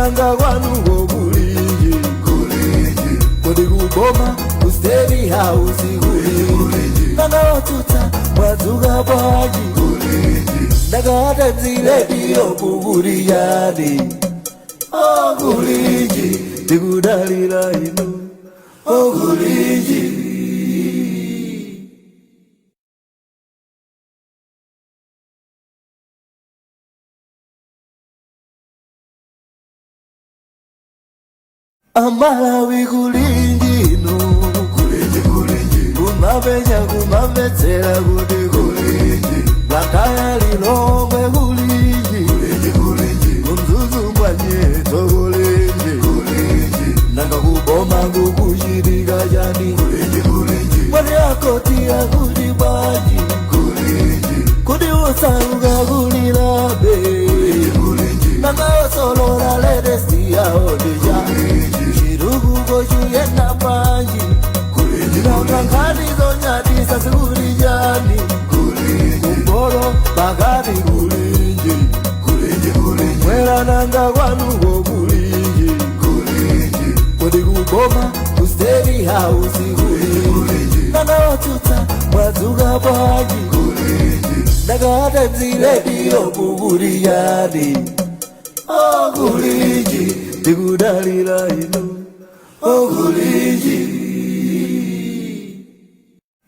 nanga kwanu kuliji kodi kuboma kusteri house kuliji nanga otuta mwadzuka bwanji ndakata dzile dio kukuliyani kuliji tikudalira inu kuliji. Amalawi kuliji no kuliji kumapenya kumapetsera kuti kuliji lakaya lilongwe kuliji kumzuzu mwanyeto kuliji nanga kuboma kukuchitika chani mwene akoti akuti bwanji kuti usauka kulilabe nanga osolola ledesi yaodeja Yena banji nanga ngani zonyatisa sikulijani kumbolo bagari kuliji mwela nanga kwanu kuliji kodi kuboma kusteri house kuliji nanga otuta mwadzuka bwanji ndakata dzile dio kukuliyani kuliji tikudalira inu kuliji.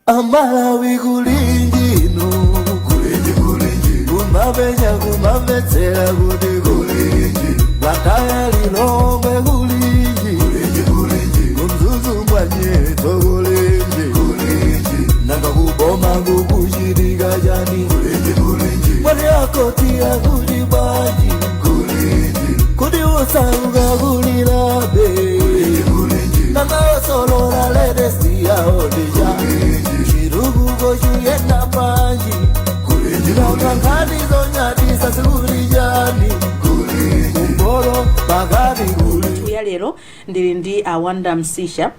Amalawi kuliji no kuliji kumapenya kumapetsera kuti kuliji lakaya lilongwe kuliji kumzuzu mwanyeto kuliji nanga kuboma kukuchitika chani mwene akoti akuti bwanji kuti usauka kulilabe nanga osolola ledesi yaodeja chiruguko chuyenda panji nanga ngani zonyatisa sikulijani kumbolo bagari kuliji. Ya lero ndili ndi Awanda Msisha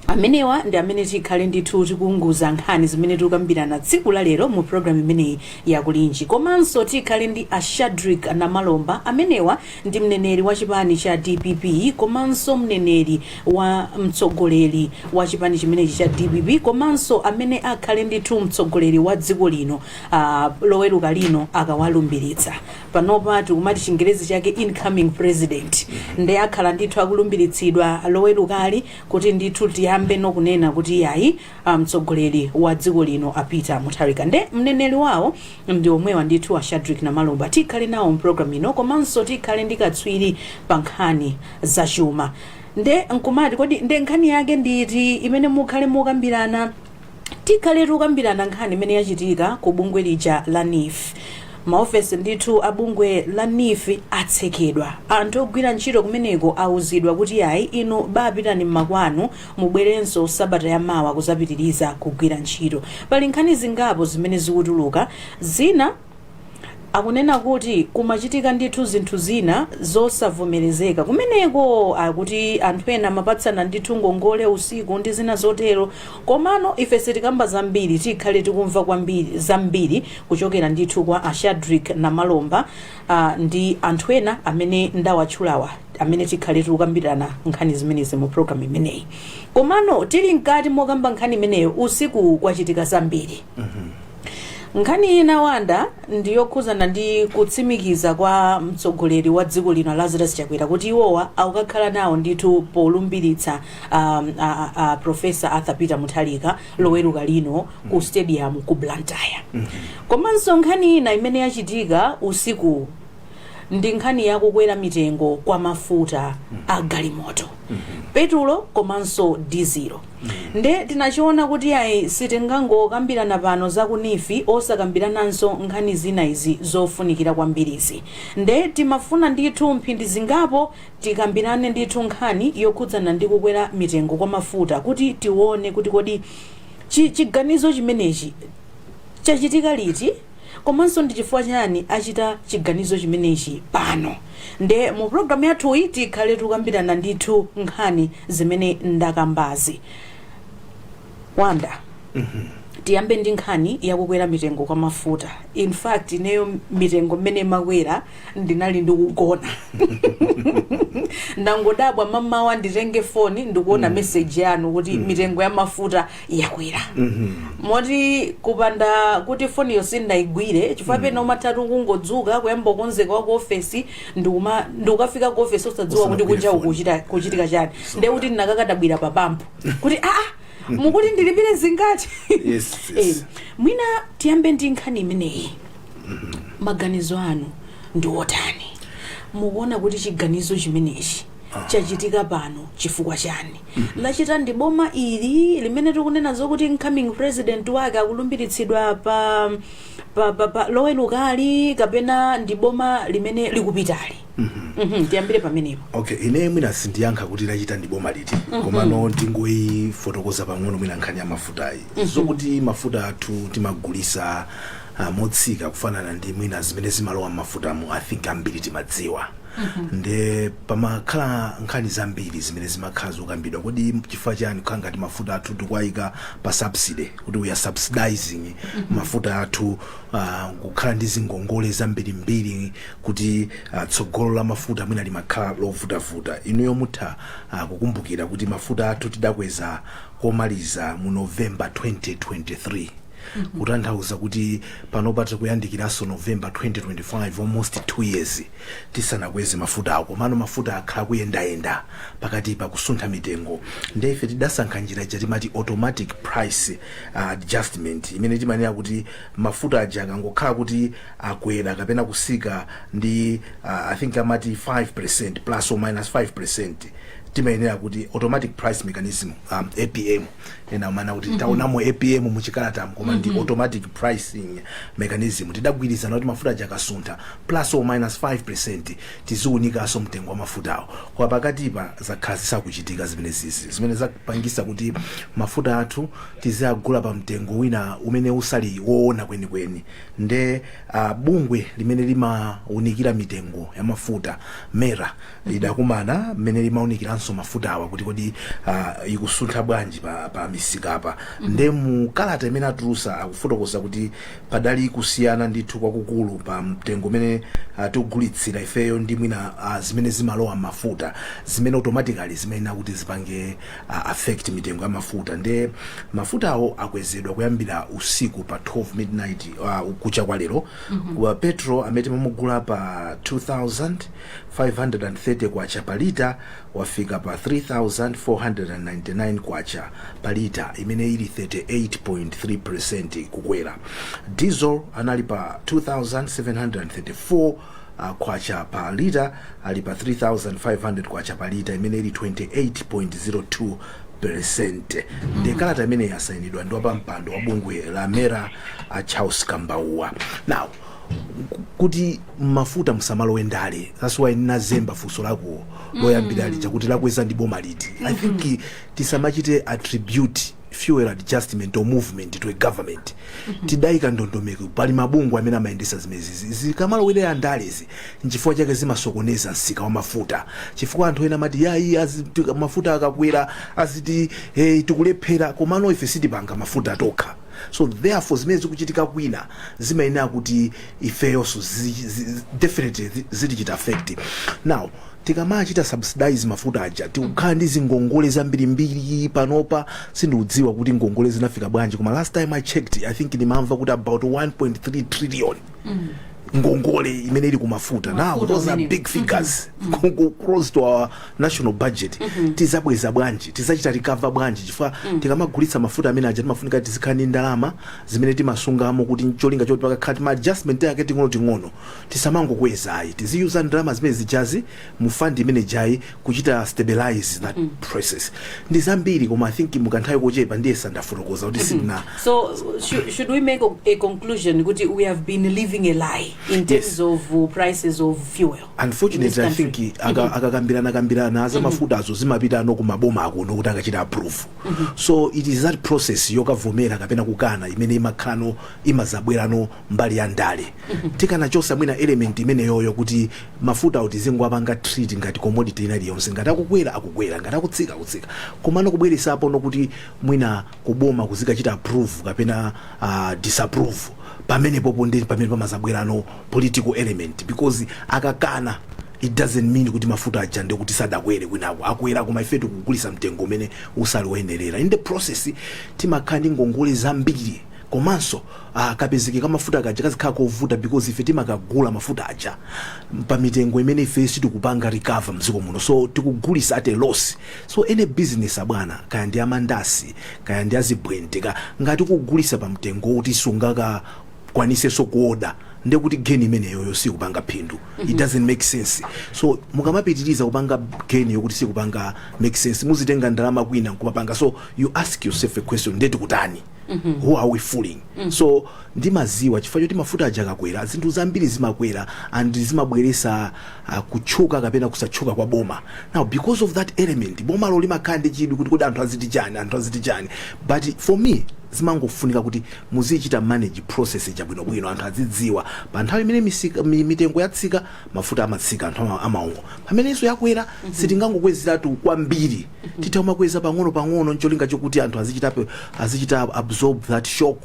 amenewa ndi amene tikhale ndithu tikunguza nkhani zimene tikukambirana tsiku la lero mu program imeneyi ya kulinji. Komanso tikhale ndi Shadrack Namalomba amenewa ndi mneneri wa chipani cha DPP komanso mneneri wa mtsogoleri wa chipani chimenechi cha DPP komanso amene akhale ndithu mtsogoleri wa dziko lino loweruka lino akawalumbiritsa. Panopa tikumati chingerezi chake incoming president ndi akhala ndithu akulumbiritsidwa lowerukali kuti ndithu tiyambe no kunena kuti yayi mtsogoleri wa dziko lino apita Mutharika. Nde mneneri wawo ndi omwewa ndithu Shadrack Namalomba. Tikhale nawo mprogram ino komanso tikhale ndi katswiri pa nkhani za chuma. Nde nkumati kodi nde nkhani yake nditi imene mukhale mukambirana tikhale tukambirana nkhani imene yachitika ku bungwe lija la NIF. Maofesi ndithu abungwe la NIF atsekedwa. Anthu ogwira ntchito kumeneko auzidwa kuti yayi inu bapitani mmakwanu mubwerenso sabata ya mawa kuzapitiriza kugwira ntchito. Pali nkhani zingapo zimene zikutuluka zina akunena kuti kumachitika ndithu zinthu zina zosavomerezeka kumeneko akuti anthu ena mapatsana ndithu ngongole usiku ndi zina zotero. Komano ife sitikamba zambiri tikhale tikumva kwambiri zambiri kuchokera ndithu kwa Shadrack Namalomba ndi anthu ena amene ndawatchulawa amene tikhale tikukambirana nkhani zimenezi mu program imeneyi. Komano tili mkati mokamba nkhani imeneyo usiku kwachitika zambiri. Nkhani ina Wanda ndiyokhuzana ndi kutsimikiza kwa mtsogoleri wa dziko lino Lazarus Chakwera kuti iwowa akukakhala nawo ndithu polumbiritsa Professor Arthur Peter Mutharika loweruka lino ku stadium ku Blantyre. Komanso nkhani ina imene yachitika usiku ndi nkhani yakukwera mitengo kwa mafuta a galimoto petulo komanso dizelo. Nde tinachiona kuti ayi sitingangokambirana pano za kunifi osakambirananso nkhani zina izi zofunikira kwambirizi. Nde timafuna ndithu mphindi zingapo tikambirane ndithu nkhani yokhudzana ndi kukwera mitengo kwa mafuta kuti tione kuti kodi chiganizo chimenechi chachitika liti komanso ndi chifukwa chani achita chiganizo chimenechi pano. Nde mu program yathu iyi tikhale tukambirana ndithu nkhani zimene ndakambazi. Wanda tiyambe ndi nkhani yakukwera mitengo kwa mafuta. In fact ineyo mitengo mmene makwera ndinali ndikugona ndangodabwa mamawa nditenge phone ndikuona message yanu kuti mitengo ya mafuta yakwera. Moti kupanda kuti phone yonse ndaigwire chifukwa pena umatatu kungodzuka kuyamba konzeka ku office ndikafika ku office osadziwa kuti kunja kuchitika chani nde kuti ndinakakadabwira papampo kuti mukuti ndilipire zingati. Yes. Mwina tiyambe ndi nkhani imeneyi. Maganizo anu ndi otani? Mukuona kuti chiganizo chimenechi chachitika pano chifukwa chani? Lachita ndi boma ili limene tikunena zokuti incoming president wake akulumbiritsidwa pa lowenukali kapena ndi boma limene likupitali? Tiyambire pamenepo. Okay, ine mwina sindiyankha kuti lachita ndi boma liti. Komano ndingoyifotokoza pang'ono mwina nkhani ya mafutayi. Zokuti mafuta athu timagulisa motsika kufanana ndi mwina zimene zimalowa mafutamo I think ambiri timadziwa. Nde pamakhala nkhani zambiri zimene zimakhala zokambidwa kodi chifukwa chani kukhala ngati mafuta athu tikuwayika pa subsidy kuti we are subsidizing mafuta athu kukhala ndi zingongole zambirimbiri kuti tsogolo la mafuta mwina limakhala lovutavuta. Inuyo mutha kukumbukira kuti mafuta athu tidakweza komaliza mu November 2023. Kutanthauza kuti panopa tikuyandikiraso November 2025 almost 2 years tisanakweze mafuta ako. Mano mafuta akhala kuyendayenda pakati pa kusuntha mitengo. Ndefe tidasankha njira chatimati automatic price adjustment imene timanena kuti mafuta aja akangokhala kuti akwera kapena kusika ndi I think amati 5% plus or minus 5%. Timayenera kuti automatic price mechanism APM ena mana kuti taonamo APM muchikalata koma ndi automatic pricing mechanism tidagwirizana kuti mafuta akasuntha plus or minus 5% tiziunikaso mtengo wa mafutawo. Kwa pakatipa zakhazisa kuchitika zimene zapangisa kuti mafuta athu tizagula pa mtengo wina umene usali woona kwenikweni. Nde bungwe limene limaunikira mitengo ya mafuta MERA idakumana mmene limaunikira mafuta awa kuti kodi ikusuntha bwanji pa misika apa. Nde mu kalata imene atulusa akufotokoza kuti padali kusiyana ndithu kwakukulu pa mtengo umene tikugulitsira ifeyo ndi mwina zimene zimalowa mafuta zimene automatically zimene kuti zipange affect mitengo ya mafuta. Nde mafuta awo akwezedwa kuyambira usiku pa 12 midnight kucha kwa lero. Wa petrol amene mamugula pa 2530 kwacha pa lita wafika pa 3499 kwacha pa lita imene ili 38.3% kukwera. Diesel anali pa 2734 kwacha pa lita ali pa 3500 kwacha pa lita imene ili 28.02%. Kalata imene yasainidwa ndi pa mpando wa bungwe la MERA Charles Kambauwa. Now kuti mafuta msamalo wendale, that's why nazemba funso lako loyambira lija kuti lakweza ndi boma liti. I think tisamachite attribute fuel adjustment or movement to a government. Tidayika ndondomeko pali mabungwe amene amayendesa zimezi zikamalo wile andalezi nchifukwa chake zimasokoneza nsika wa mafuta. Chifukwa anthu ena mati yayi mafuta akakwera aziti tikulephera komano ife sitipanga mafuta atokha. So therefore zimene zikuchitika kwina zimayenera kuti ifeyonso definitely zitichita affect. Now tikamachita subsidize mafuta aja tikukhala ndi zingongole zambirimbiri panopa sindikudziwa kuti ngongole zinafika bwanji koma last time I checked I think nimamva kuti about 1.3 trillion ngongole imene ili kumafuta. Now those are big figures close to our national budget. Tizabweza bwanji, tizachita recover bwanji chifukwa tikamagulitsa mafuta amene aja timafunika tizikhani ndalama zimene timasungamo kuti cholinga choti pakakhala ma adjustment yake ting'ono tisamangokweza ayi tiziyuza ndalama zimene zijazi mu fund imene jayi kuchita stabilize that process. Ndi zambiri koma I think mukanthawi kochepa ndiye sandafotokoza kuti sina. So should we make a conclusion kuti we have been living a lie? in terms of prices of fuel. Unfortunately, I think akakambirana za mafuta azo zimapita no kumaboma akuno kuti akachita approve. So it is that process yokavomera kapena kukana imene imakhano imazabwerano mbali ya ndale. Tikana chosa mwina element imene yoyo kuti mafuta utizingwa panga treat ngati commodity inali yonse ngati akukwera ngati akutsika komano kubweresa apo nokuti mwina kuboma kuzikachita approve kapena disapprove pamene popo ndi pamene pamazabwerano political element, because akakana it doesn't mean kuti mafuta aja ndi kuti sadakwere kwinako akwera koma ife tikugulisa mtengo umene usali woyenerera. In the process timakhani ngongole zambiri komanso kapezeke kamafuta kaja kazikhala kovuta because ife timakagula mafuta aja pa mitengo imene ife sitikupanga recover mdziko muno, so tikugulisa at a loss. So any business abwana kaya ndi amandasi kaya ndi azibwente ngati kugulisa pa mtengo kuti sungaka kwanise sokuoda ndekuti gain imene yoyo sikupanga phindu. It doesn't make sense. So mukamapitiriza kupanga gain yokuti sikupanga make sense muzitenga ndalama kwina kupanga. So you ask yourself a question, ndeti kutani? Who are we fooling? So ndimaziwa chifukwa choti mafuta aja akakwera zinthu zambiri zimakwera and zimabweresa kuchuka kapena kusachuka kwa boma. Now because of that element boma lo limakhala ndi chidwi kuti anthu aziti chani, but for me zimangofunika kuti muzichita manage process chabwinobwino anthu azidziwa pa nthawi imene mitengo yatsika mafuta amatsika anthu amaungo pamenenso yakwera sitingangokwezeratu kwambiri titaumakweza pang'ono ncholinga chokuti anthu azichita absorb that shock,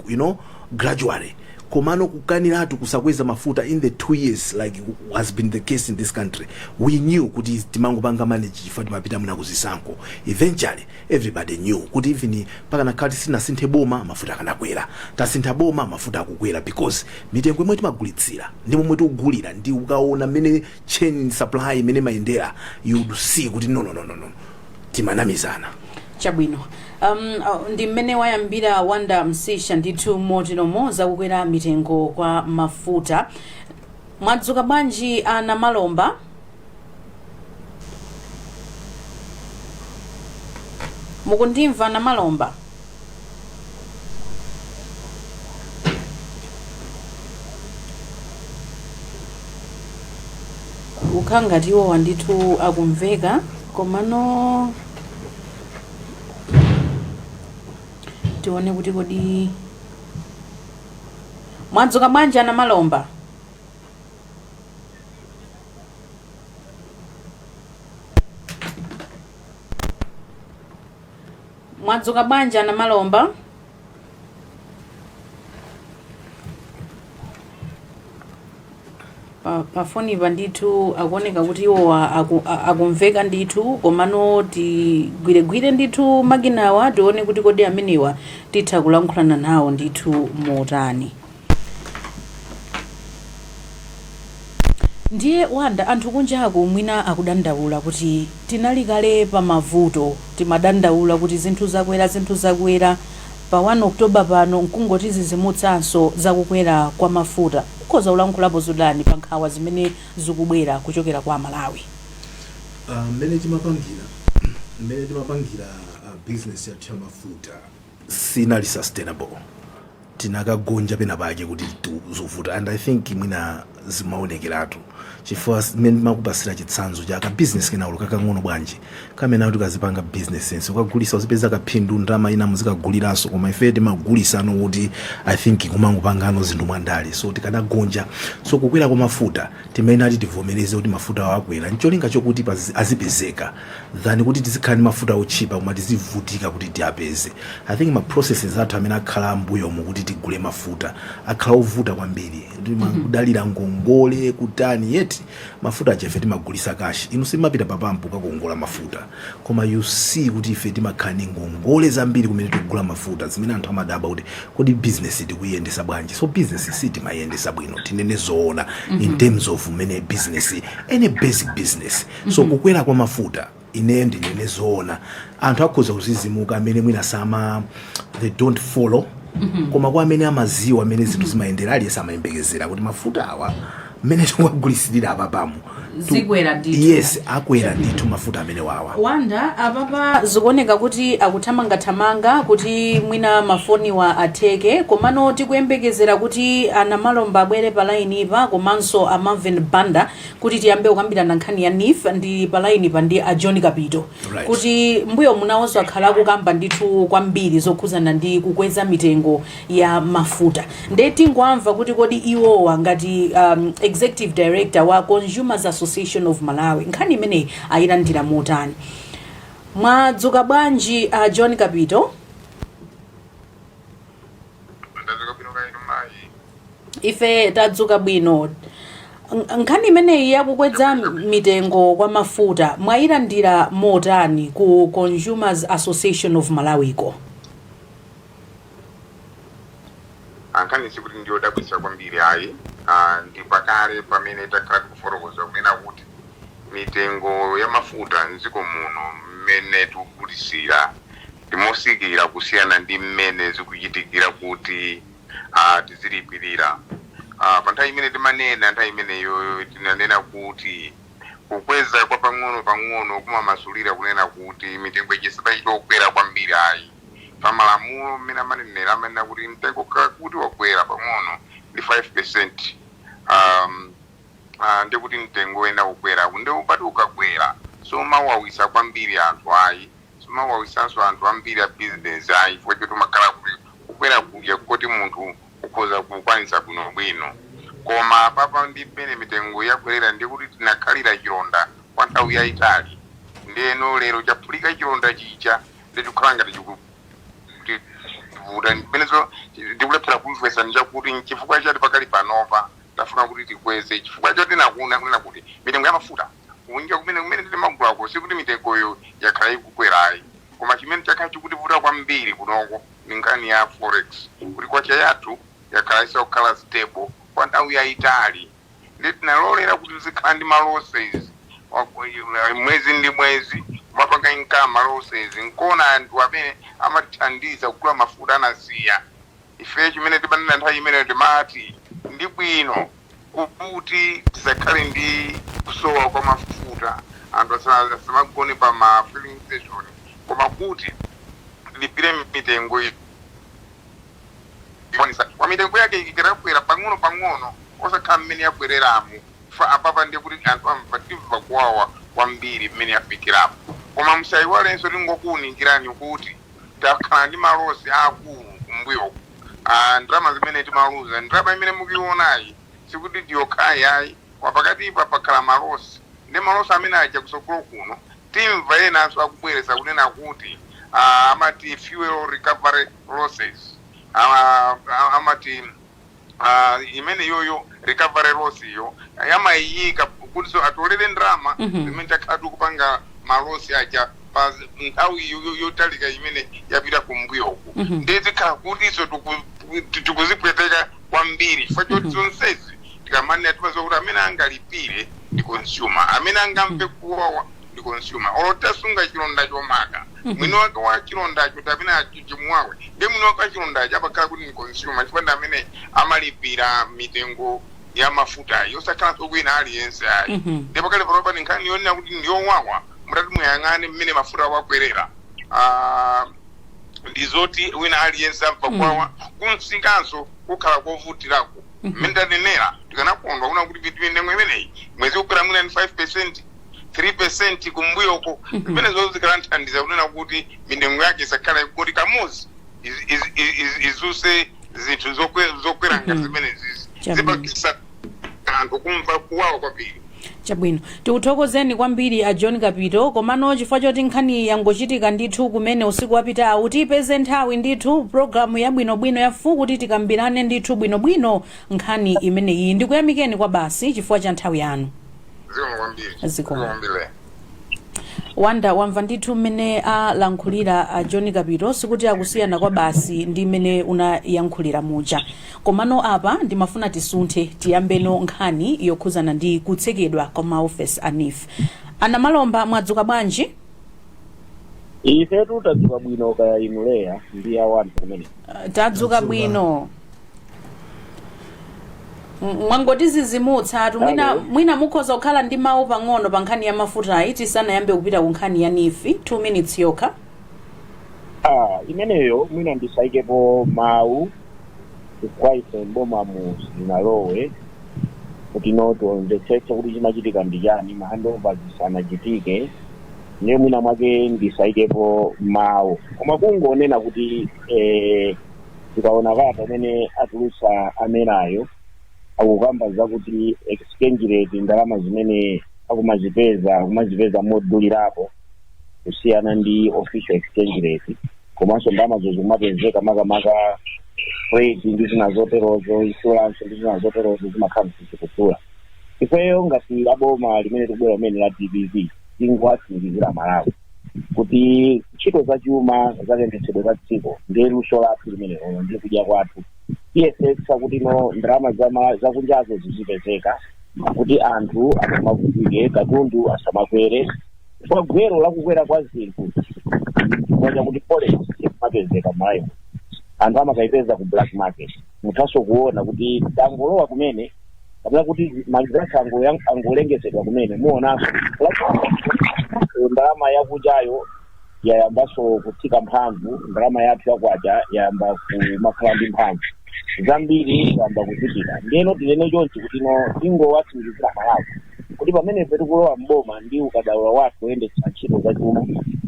gradually. Komano kukaniratu kusakweza mafuta in the 2 years like has been the case in this country, we knew kuti timangopanga manage chifukwa timapita muna kuzisankho. Eventually everybody knew kuti even paka nakhati sinasinthe boma mafuta akanakwera, tasintha boma mafuta akukwera because mitengo imwe timagulitsira ndi momwe tikugulira ndi ukaona mene chain supply imene mayendera you see kuti no timanamizana chabwino. Ndi mmene wayambira Wanda Msisha ndithu motinomoza kukwera mitengo kwa mafuta. Mwadzuka bwanji ana Malomba? Mukundimva na Malomba? Ukangati wo ndithu akumveka komano tione kuti kodi mwadzuka bwanji ana Malomba? Mwadzuka bwanji ana Malomba? Pafoni bandithu akuoneka kuti iwo akumveka ndithu komano tigwire ndithu maginawa tione kuti kodi ameniwa titha kulankhulana nawo ndithu motani. Ndiye Wanda anthu kunjaku mwina akudandaula kuti tinali kale pa mavuto, timadandaula kuti zinthu zakwera pa 1 October pano nkungoti zizimutsanso zakukwera kwa mafuta. Ukhoza ulankhulapo zodani pa nkhawa zimene zikubwera kuchokera kwa Malawi? Mmene timapangira business ya mafuta sinali sustainable. Tinakagonja pena pake kuti zovuta, and I think mwina zimaonekeratu chifukwa mmene makupasira chitsanzo chaka business kenaulo kakang'ono bwanji kamene kuti kazipanga business sense ukagulisa uzipeza kaphindu ndalama ina muzikaguliranso koma ife timagulisano kuti I think kumangopangano zinthu mwandali. So tikanagonja so kukwera kwa mafuta timayenera tivomereze kuti mafuta akwera ncholinga chokuti azipezeka than kuti tizikhala mafuta ochipa koma tizivutika kuti tiapeze. I think ma processes athu amene akhala mbuyo mukuti tigule mafuta akhala ovuta kwambiri ndimangudalira ngongole kutani yeti mafuta ajefe timagulisa kashi inu simapita papampo kakongola mafuta koma you see kuti ife timakhani ngongole zambiri kumene tikugula mafuta zimene anthu amadaba kuti kodi business tikuyendesa bwanji. So business timayendesa bwino tinene zoona in terms of mene business any basic business. So kukwera kwa mafuta ine ndinene zoona anthu akhoza kuzizimuka amene mwina sama they don't follow koma kwa amene amaziwa amene zinthu zimayendera aliyesa amayembekezera kuti mafuta awa mmene tikugulitsidira apa pamo zikwera ndithu. Yes, akwera ndithu mafuta amene wawa. Wanda apapa zikuoneka kuti akuthamangathamanga kuti mwina mafoniwa atheke, komano tikuyembekezera kuti anamalomba abwere pa line ipa komanso a Marvin Banda kuti tiyambe kukambirana nkhani ya NIF ndi pa line pa ndi a John Kapito. Right. Kuti mbuyo munawonso akhala kukamba ndithu kwambiri zokhuzana ndi kukweza mitengo ya mafuta. Ndeti ngwamva kuti kodi iwowa ngati executive director wa Consumers Association of Malawi nkhani imene ayilandira motani. Mwadzuka bwanji John Kapito? Ife tadzuka bwino. Nkhani imene yakukweza mitengo kwa mafuta mwayilandira motani ku Consumers Association of Malawi ko? Nkhani sikuti ndiyo dabwisa kwambiri ayi, ndi pakale pamene takhala kufotokoza kunena kuti mitengo ya mafuta mdziko muno mmene tikugulisira ndimosikira kusiyana ndi mmene zikuchitikira kuti tizilipirira. Pa nthawi imene timanena nthawi imeneyo tinanena kuti kukweza kwa pang'ono kumamasulira kunena kuti mitengo ichisadachita kukwera kwambiri ayi. Pamalamulo mmene amanenera amanena kuti mtengo kuti wakwera pang'ono ndi 5%, ndikuti mtengo wena kukwera ndi upati ukakwera somawawisa kwambiri anthu ayi, somawawisanso anthu ambiri a business ayi, chifukwa choti umakhala kuti kukwera kudya kuti munthu ukhoza kukwanisa bwinobwino. Koma papa ndi pene mitengo yakwerera ndikuti tinakhalira chilonda kwa nthawi yayitali, ndeno lero chaphulika chilonda chicha nditikhala ngati vuta ndipenezo ndikulephera kumvesa njakuti chifukwa chati pakali panopa tafuna kuti tikweze chifukwa choti kunena kuti mitengo ya mafuta kunja kumene timagulako sikuti mitengoyo yakhala ikukwerayi, koma chimene chakhala chikutivuta kwambiri kunoko ni nkhani ya forex, kuti kwacha yathu yakhala isakukhala stable kwa nthawi yayitali. Ndi tinalolera kuti zikhala ndi malosses mwezi ndi mwezi, mapanga income losses, nkona anthu amene amathandiza kugula mafuta anasiya. Ife chimene tibanena nthawi imene timati ndi bwino kuti tisakhale ndi kusowa kwa mafuta, anthu asamagone pa ma filling station, koma kuti tilipire mitengo iyi. Kwa mitengo yake ikirakwera pang'ono osakhala mmene yakwereramu, apapa ndiye kuti anthu amvatimva kuwawa kwambiri mmene yafikirapo. Koma musayiwalenso tingokuwunikirani kuti takhala ndi malosi akulu kumbuyo. Ndalama zimene timaluza ndalama imene mukionayi sikuti ndiyokhayi ayi, wapakatipa pakhala malosi, ndi malosi amene aja kusogolo kuno timva yenanso akubweresa kunena kuti amati fuel recovery losses, amati imene yoyo recovery loss iyo yamayiyika kuti so atolere ndalama zimene takhala tikupanga malosi aja pa nthawi yotalika imene yapita kumbuyoko. Ndizikhala kuti iso tikuzipweteka kwambiri chifukwa choti zonsezi tikamanena timaziwa kuti amene angalipire ndi consumer, amene angamve kuwawa ndi consumer. Olotasunga chilonda chomaka mwini wake wa chilondacho tapene chimwawe ndi mwini wake wa chilondacho apakhala kuti ndi consumer, chifukwa ndi amene amalipira mitengo ya mafuta yosakhala sokwina aliyense ayi. Ndi pakale panopa ni nkhani yonena kuti ndiyowawa mutati muyang'ane mmene mafuta wakwerera. Ndizoti wina aliyense amva kwawa kumsikanso kukhala kovutirako. Mmene tanenera tikanakondwa kuna kuti mitengo imeneyi mwezi kukwera mwina ni 5%, 3% kumbuyoko, mmene zozo zikalanithandiza kunena kuti mitengo yake isakhala kuti kamuzi izuse zinthu zokwera ngati zimene zizi zipakisa anthu kumva kuwawa kwambiri. Chabwino tikuthokozeni kwambiri a John Kapito, komano chifukwa choti nkhani yangochitika ndithu kumene usiku wapita utipeze nthawi ndithu programu ya bwinobwino yafu kuti tikambirane ndithu bwinobwino nkhani imeneyi. Ndikuyamikeni kwa basi chifukwa cha nthawi yanu. Zikomo. Wanda wamva ndithu mmene alankhulira a John Kapito, sikuti akusiyana kwa basi ndi mmene unayankhulira muja. Komano apa ndimafuna tisunthe tiyambeno nkhani yokhuzana ndi kutsekedwa kwa maofesi a NIF. Ana Malomba mwadzuka bwanji? Ife tadzuka bwino kaya inuleya ndi awanthu kumene. Tadzuka bwino. mwangoti zizimutsa mwina mukhoza kukhala ndi mawu pang'ono pa nkhani ya mafuta iti sanayambe kupita ku nkhani ya nifi 2 minutes yokha. Imeneyo mwina ndisaikepo mawu kwa ife mboma mu zinalowe kuti tionetsetse kuti chimachitika ndi chani mahandover zisanachitike ne mwina mwake ndisaikepo mawu koma kungonena kuti tikaona vata amene atulutsa amenayo akukamba zakuti exchange rate ndalama zimene akumazipeza modulirapo kusiyana ndi official exchange rate komanso ndalamazo zikumapezeka makamaka freight ndi zina zoterozo insurance ndi zina zoterozo zimakhala zikutsula. Ifeyo ngati aboma limene tikubwera limene la DBV tingowatsimikizira Malawi kuti ntchito zachuma zakuyendetsedwe kwa dziko ndi luso lathu limenelo ndi kudya kwathu tiyesetsa kuti ndalama zakunjazo zizipezeka kuti anthu asamavutike katundu asamakwere kwa gwero lakukwera kwa zinthu ngoja kuti forex imapezeka Malawi anthu amakayipeza ku black market muthaso kuona kuti angolowa kumene kapena kuti magazasa angolengezedwa kumene muonaso ndalama yakujayo yayambaso kutsika mphamvu ndalama yathu yakwacha yayamba kumakhala ndi mphamvu zambiri yayamba kuchitika ndiyeno tinene chonchi kuti tingowatsimikizira Malawi kuti pamene tikulowa mboma ndi ukadaulo wathu oyendetsa ntchito zachuma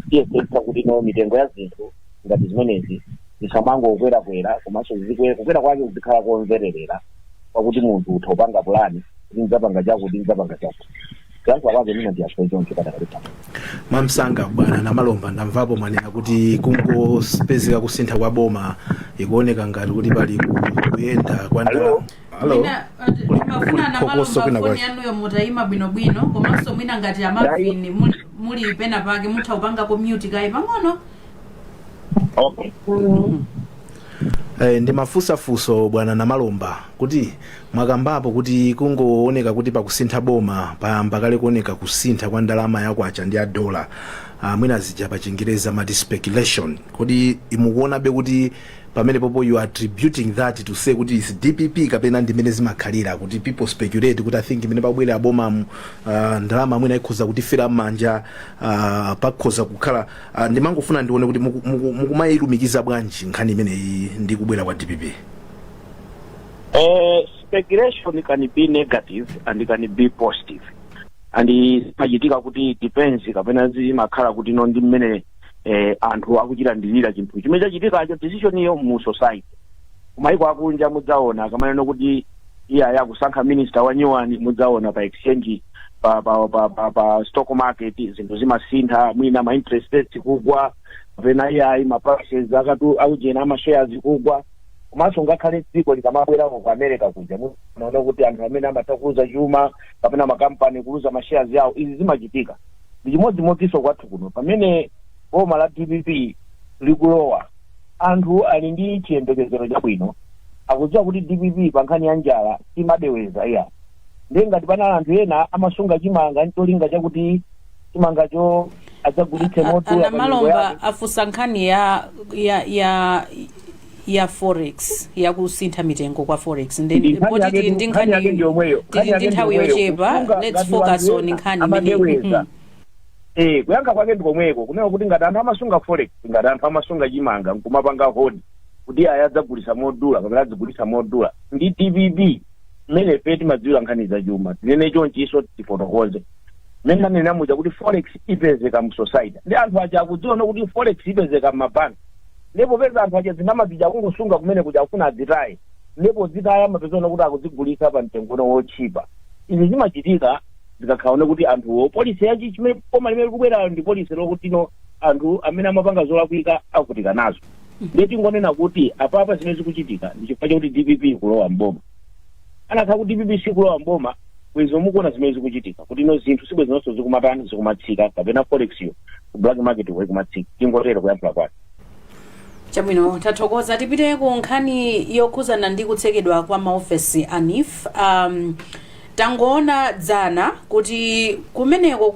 tiyesetsa kuti mitengo ya zinthu ngati zimenezi zisamangokwerakwera komanso kukwera kwake kuzikhala komvererera pakuti munthu utopanga pulani kuti nzapanga chakuti nzapanga chakuti kwakwake mina ndiyasho choncho patakalipa Mamsanga bwana Namalomba ndamvapo manena kuti kungopezeka kusintha kwa boma ikuoneka ngati kuti pali kuyenda kwa ndalama. Hello. Mafuna Namalomba foni yanuyo mutaima bwinobwino komanso mwina ngati amavini muli pena pake mutha upanga ko mute kai pang'ono. Okay. Ndi mafusafuso bwana Namalomba kuti mwakambapo kuti kungooneka kuti pakusintha boma payamba kuoneka kusintha kwa ndalama yakwacha ndi dola mwina zija pa Chingereza mati speculation kuti imukuonabe kuti pamene popo you are attributing that to say kuti is DPP kapena ndimene zimakhalira kuti people speculate kuti I think imene pabwera boma ndalama mwina ikhoza kutifira manja pakhoza kukhala ndimangofuna ndione kuti mukumayilumikiza bwanji nkhani imene ndi kubwera kwa DPP. Speculation can be negative and it can be positive and imachitika kuti depends kapena zimakhala kuti ndi mmene anthu akuchilandira chinthu chimene chachitikacho decision iyo mu society kumaiko akunja mudzaona kamaneno kuti iya kusankha minister wa nyuwani mudzaona pa exchange pa stock market zinthu zimasintha mwina ma interest rates kugwa kapena iya ma prices akujena ama shares kugwa komanso ngakhale dziko likamabwera ku America kuja munaona kuti anthu amene amatakuza chuma kapena makampani kuluza ma shares yawo izi zimachitika ndi chimodzimodzinso kwathu kuno pamene boma la DPP likulowa anthu ali ndi chiyembekezero chabwino akudziwa kuti DPP pa nkhani ya njala imadeweza iya ndi ngati pana anthu ena amasunga chimanga ntolinga chakuti chimangacho adzagulitse moto Namalomba afusa nkhani ya forex ya kusintha mitengo kwa forex ndi nthawi yochepa let's focus on nkhani imene kuyankha kwake ndikomweko kunena kuti ngati anthu amasunga forex ngati anthu amasunga chimanga nkumapanga hodi kuti adzagulitsa modula kapena adzigulitsa modula ndi DPP mmene peti madziwira nkhani za chuma tinene chonchiso tifotokoze mmene nanena muja kuti forex ipezeka mu society ndi anthu aja akudziwa kuti forex ipezeka m'mabanki ndipo peza anthu aja zinamazija kungosunga kumene kuja akufuna adzitaye ndipo zitaya mapezona kuti akudzigulitsa pa mtengo wochipa izi zimachitika zikakhaone kuti anthuwo polisi yachi chimene koma limene likubwera ndi polisi lokuti anthu amene amapanga zolakwika akutika nazo ndiye tingonena kuti apapa zimene zikuchitika ndi chifukwa chakuti DPP kulowa mboma anakhala kuti DPP sikulowa mboma bwezo mukuona zimene zikuchitika kuti zinthu sibwe zinonso zikumatani zikumatsika kapena forex yo ku black market kumatsika tingotero kuyankhula kwake. Chabwino tathokoza tipite ku nkhani yokhuzana ndi kutsekedwa kwa maofesi a NIF tangoona dzana kuti kumeneko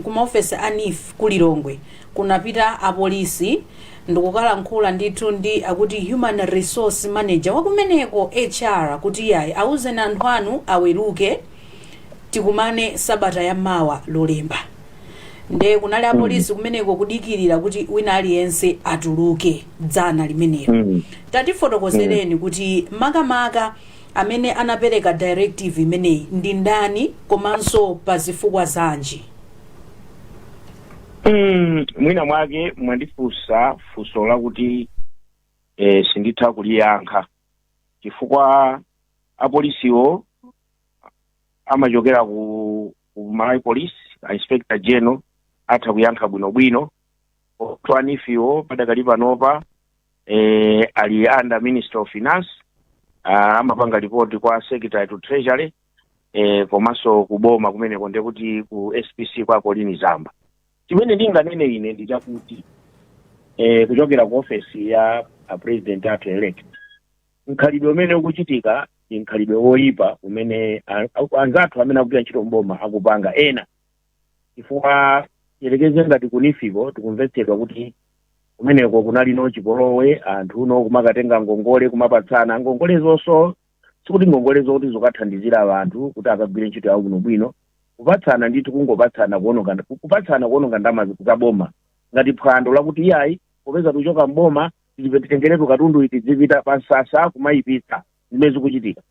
kumaofesi anif kulilongwe kunapita apolisi ndikukalankhula ndithu ndi akuti human resource manager wakumeneko HR kuti yayi auze anthu anu aweruke tikumane sabata ya mawa lolemba nde kunali apolisi kumeneko kudikirira kuti wina aliyense atuluke dzana limenelo tatifotokozereni kuti makamaka amene anapereka directive imeneyi ndi ndani komanso pa zifukwa zanji. Mwina mwake mwandifunsa funso lakuti sinditha kuliyankha chifukwa apolisiwo amachokera ku Malawi Police, Inspector General atha kuyankha bwinobwino. Twanifiwo padakali panopa ali under Minister of Finance, amapanga report kwa Secretary to Treasury, komanso kuboma kumeneko ndekuti ku SPC kwa Colin Zamba. Chimene ndinganene ine ndichakuti kuchokera ku office ya president athu elect mkhalidwe umene ukuchitika mkhalidwe woyipa umene anzathu amene akugwira ntchito mboma akupanga ena chifukwa yerekeze ngati kunifiko tikumvetsedwa kuti kumeneko kunalino chipolowe anthu uno kumakatenga ngongole kumapatsana ngongole zonso sikuti ngongole zokuti zokathandizira anthu kuti akagwire ntchito yawo bwinobwino kupatsana ndithu kungopatsana kuononga ndalama zakaboma ngati phwando lakuti iyayi popeza tuchoka mboma titengeretu katundu tizipita pansasa kumayipitsa zimene zikuchitika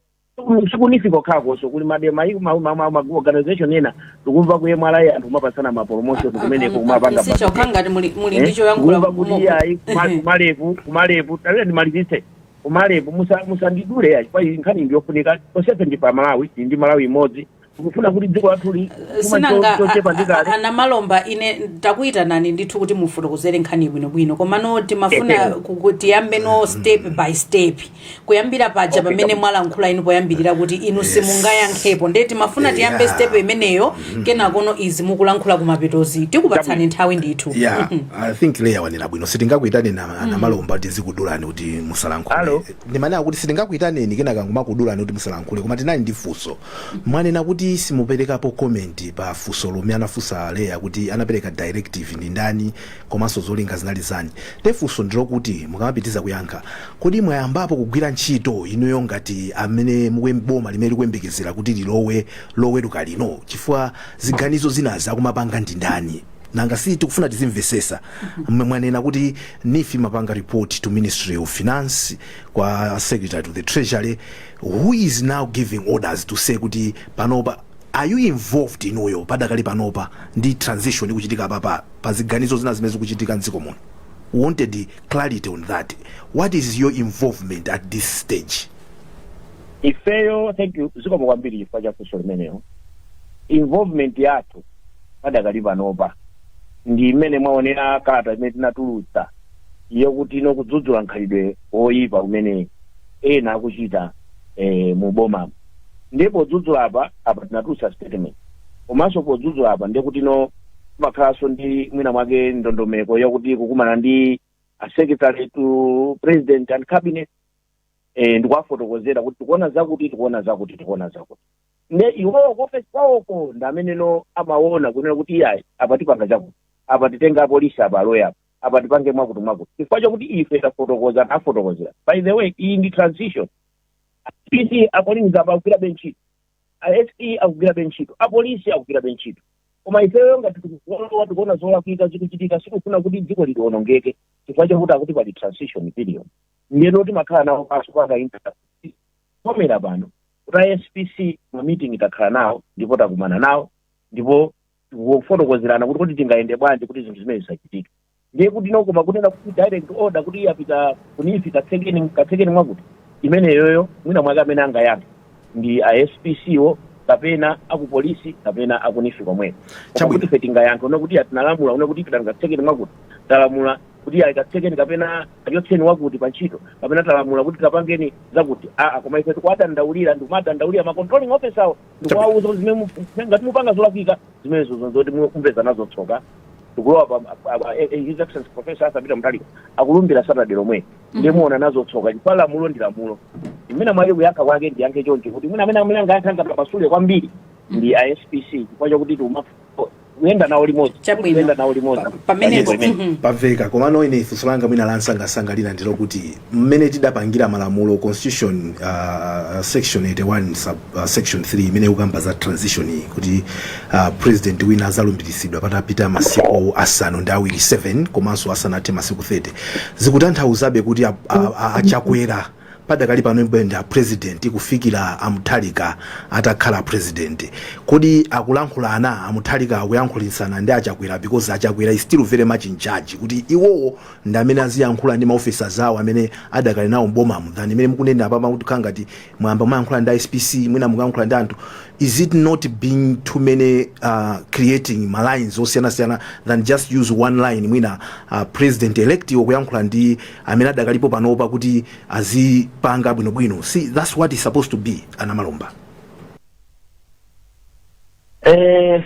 sikunifiko khako kuli madema organization ena tikumva kuyemwala anthu kumapatsana mapromotion kumeneko kumapanga sichokanga muli ndicho yankhula kuti iyayi kumalevu talera ndimalizitse kumalevu musandidule yayi kwa nkhani ndiyofunika konsepe ndi pa Malawi ndi Malawi imodzi kufuna kuti dziko lathu sinanga ana malomba ine takuita nani ndithu kuti mufotokozere nkhani bwinobwino komano timafuna tiyambe no step by step kuyambira paja pamene mwalankhula inu poyambirira kuti inu simungayankhepo nde timafuna tiyambe step imeneyo kenakono izi mukulankhula kumapetozi tikupatsani nthawi ndithu. I think leya wanena bwino sitingakuitane na malomba tizikudulani kuti musalankhule ndimana kuti sitingakuitaneni kenaka ngumakudulani kuti musalankhule koma tinali ndi funso mwanena kuti simuperekapo comment pa funso lomwe anafunsa leya kuti anapereka directive ndi ndani komanso zolinga zinali zani tefunso ndilokuti mukamapitiza kuyankha kodi mwayambapo kugwira ntchito inuyo ngati amene mukuboma limene likuyembekezera kuti loweruka lino chifukwa ziganizo zinazi akumapanga ndi ndani nanga si tikufuna tizimvesesa mwanena kuti nifi mapanga report to Ministry of Finance kwa Secretary to the Treasury who is now giving orders to say kuti panopa are you involved inuyo padakali panopa ndi transition ikuchitika pa ziganizo zina zimene zikuchitika mdziko muno. Wanted clarity on that. What is your involvement at this stage? Ifeyo, thank you, zikomo kwambiri chifukwa cha funso limenelo. Involvement yathu padakali panopa ndi imene mwaonera kalata imene tinatulutsa yokuti ino kudzudzula nkhalidwe oyipa umene ena akuchita mu boma. Ndipo dzudzula apa tinatulutsa statement komanso podzudzula apa ndikuti ino makhaso ndi mwina mwake ndondomeko yokuti kukumana ndi a secretary to president and cabinet ndikuwafotokozera kuti tikuona zakuti ne iwo office kwawoko ndamene no amaona kunena kuti iyayi apatipanga chakuti apatitenga polisi apaloya apatipange mwakuti chifukwa chokuti ife tafotokozera by the way iyi ndi transition PC apoliza akugwira benchito SE akugwira benchito apolisi akugwira benchito koma ifeyo ngati tikuona zolakwika zikuchitika sikufuna kuti dziko liwonongeke chifukwa chokuti akuti pali transition period ndiyeno kuti makhala nawo paso panga komera pano kuti SPC ma meeting itakhala nawo ndipo takumana nawo ndipo kufotokozerana kuti tingaende bwanji kuti zinthu zimene zisachitika ndiye kuti nokoma kunena kuti direct order kuti yapita kunifi katsekeni mwakuti imene yoyo mwina mwake amene angayankhe ndi a SPC wo kapena akupolisi kapena akunifi komweko kuti ife tingayankhe unokuti atinalamula unokuti ife tingatsekeni mwakuti talamula kuti ayikatsekeni kapena achotseni wakuti pa ntchito kapena talamula kuti tapangeni zakuti koma ife tikuwadandaulira ndikumadandaulira ma controlling officer awo ndikuwauza kuti ngati mupanga zolakwika zimenezo zoti mumpeza nazo tsoka tikulowa his excellency professor Arthur Peter Mutharika akulumbira Saturday lomwe ndimuona nazo tsoka chifukwa lamulo ndi lamulo imene mwali kuyankha kwake ndi yankhe choncho kuti mwina amene angathanza papasule kwambiri ndi ISPC chifukwa chakuti kuyenda nawo limodzi kuyenda nawo limodzi pamveka komano ine ifunso langa mwina lansanga lina ndilo kuti mmene tidapangira malamulo constitution section 81 section 3 imene ukamba za transition kuti president wina azalumbiritsidwa patapita masiku asanu ndi awiri 7 komanso asanathe masiku 30 zikutanthauzabe kuti achakwera padakali pano mbenda president kufikira Amutharika atakhala president kodi akulankhulana Amutharika akuyankhulisana ndi achakwera because achakwera is still very much in charge kuti iwowo ndi amene aziyankhula ndi maofficers awo amene adakali nawo mboma mudhani imene mukunena papa kuti khangati mwamba mwayankhula ndi ISPC mwina mukayankhula ndi anthu is it not being too many creating lines osiyana than just use one line mwina president elect okuyankhula ndi amene adakalipo panopa kuti azipanga bwinobwino see that's what is supposed to be anamalomba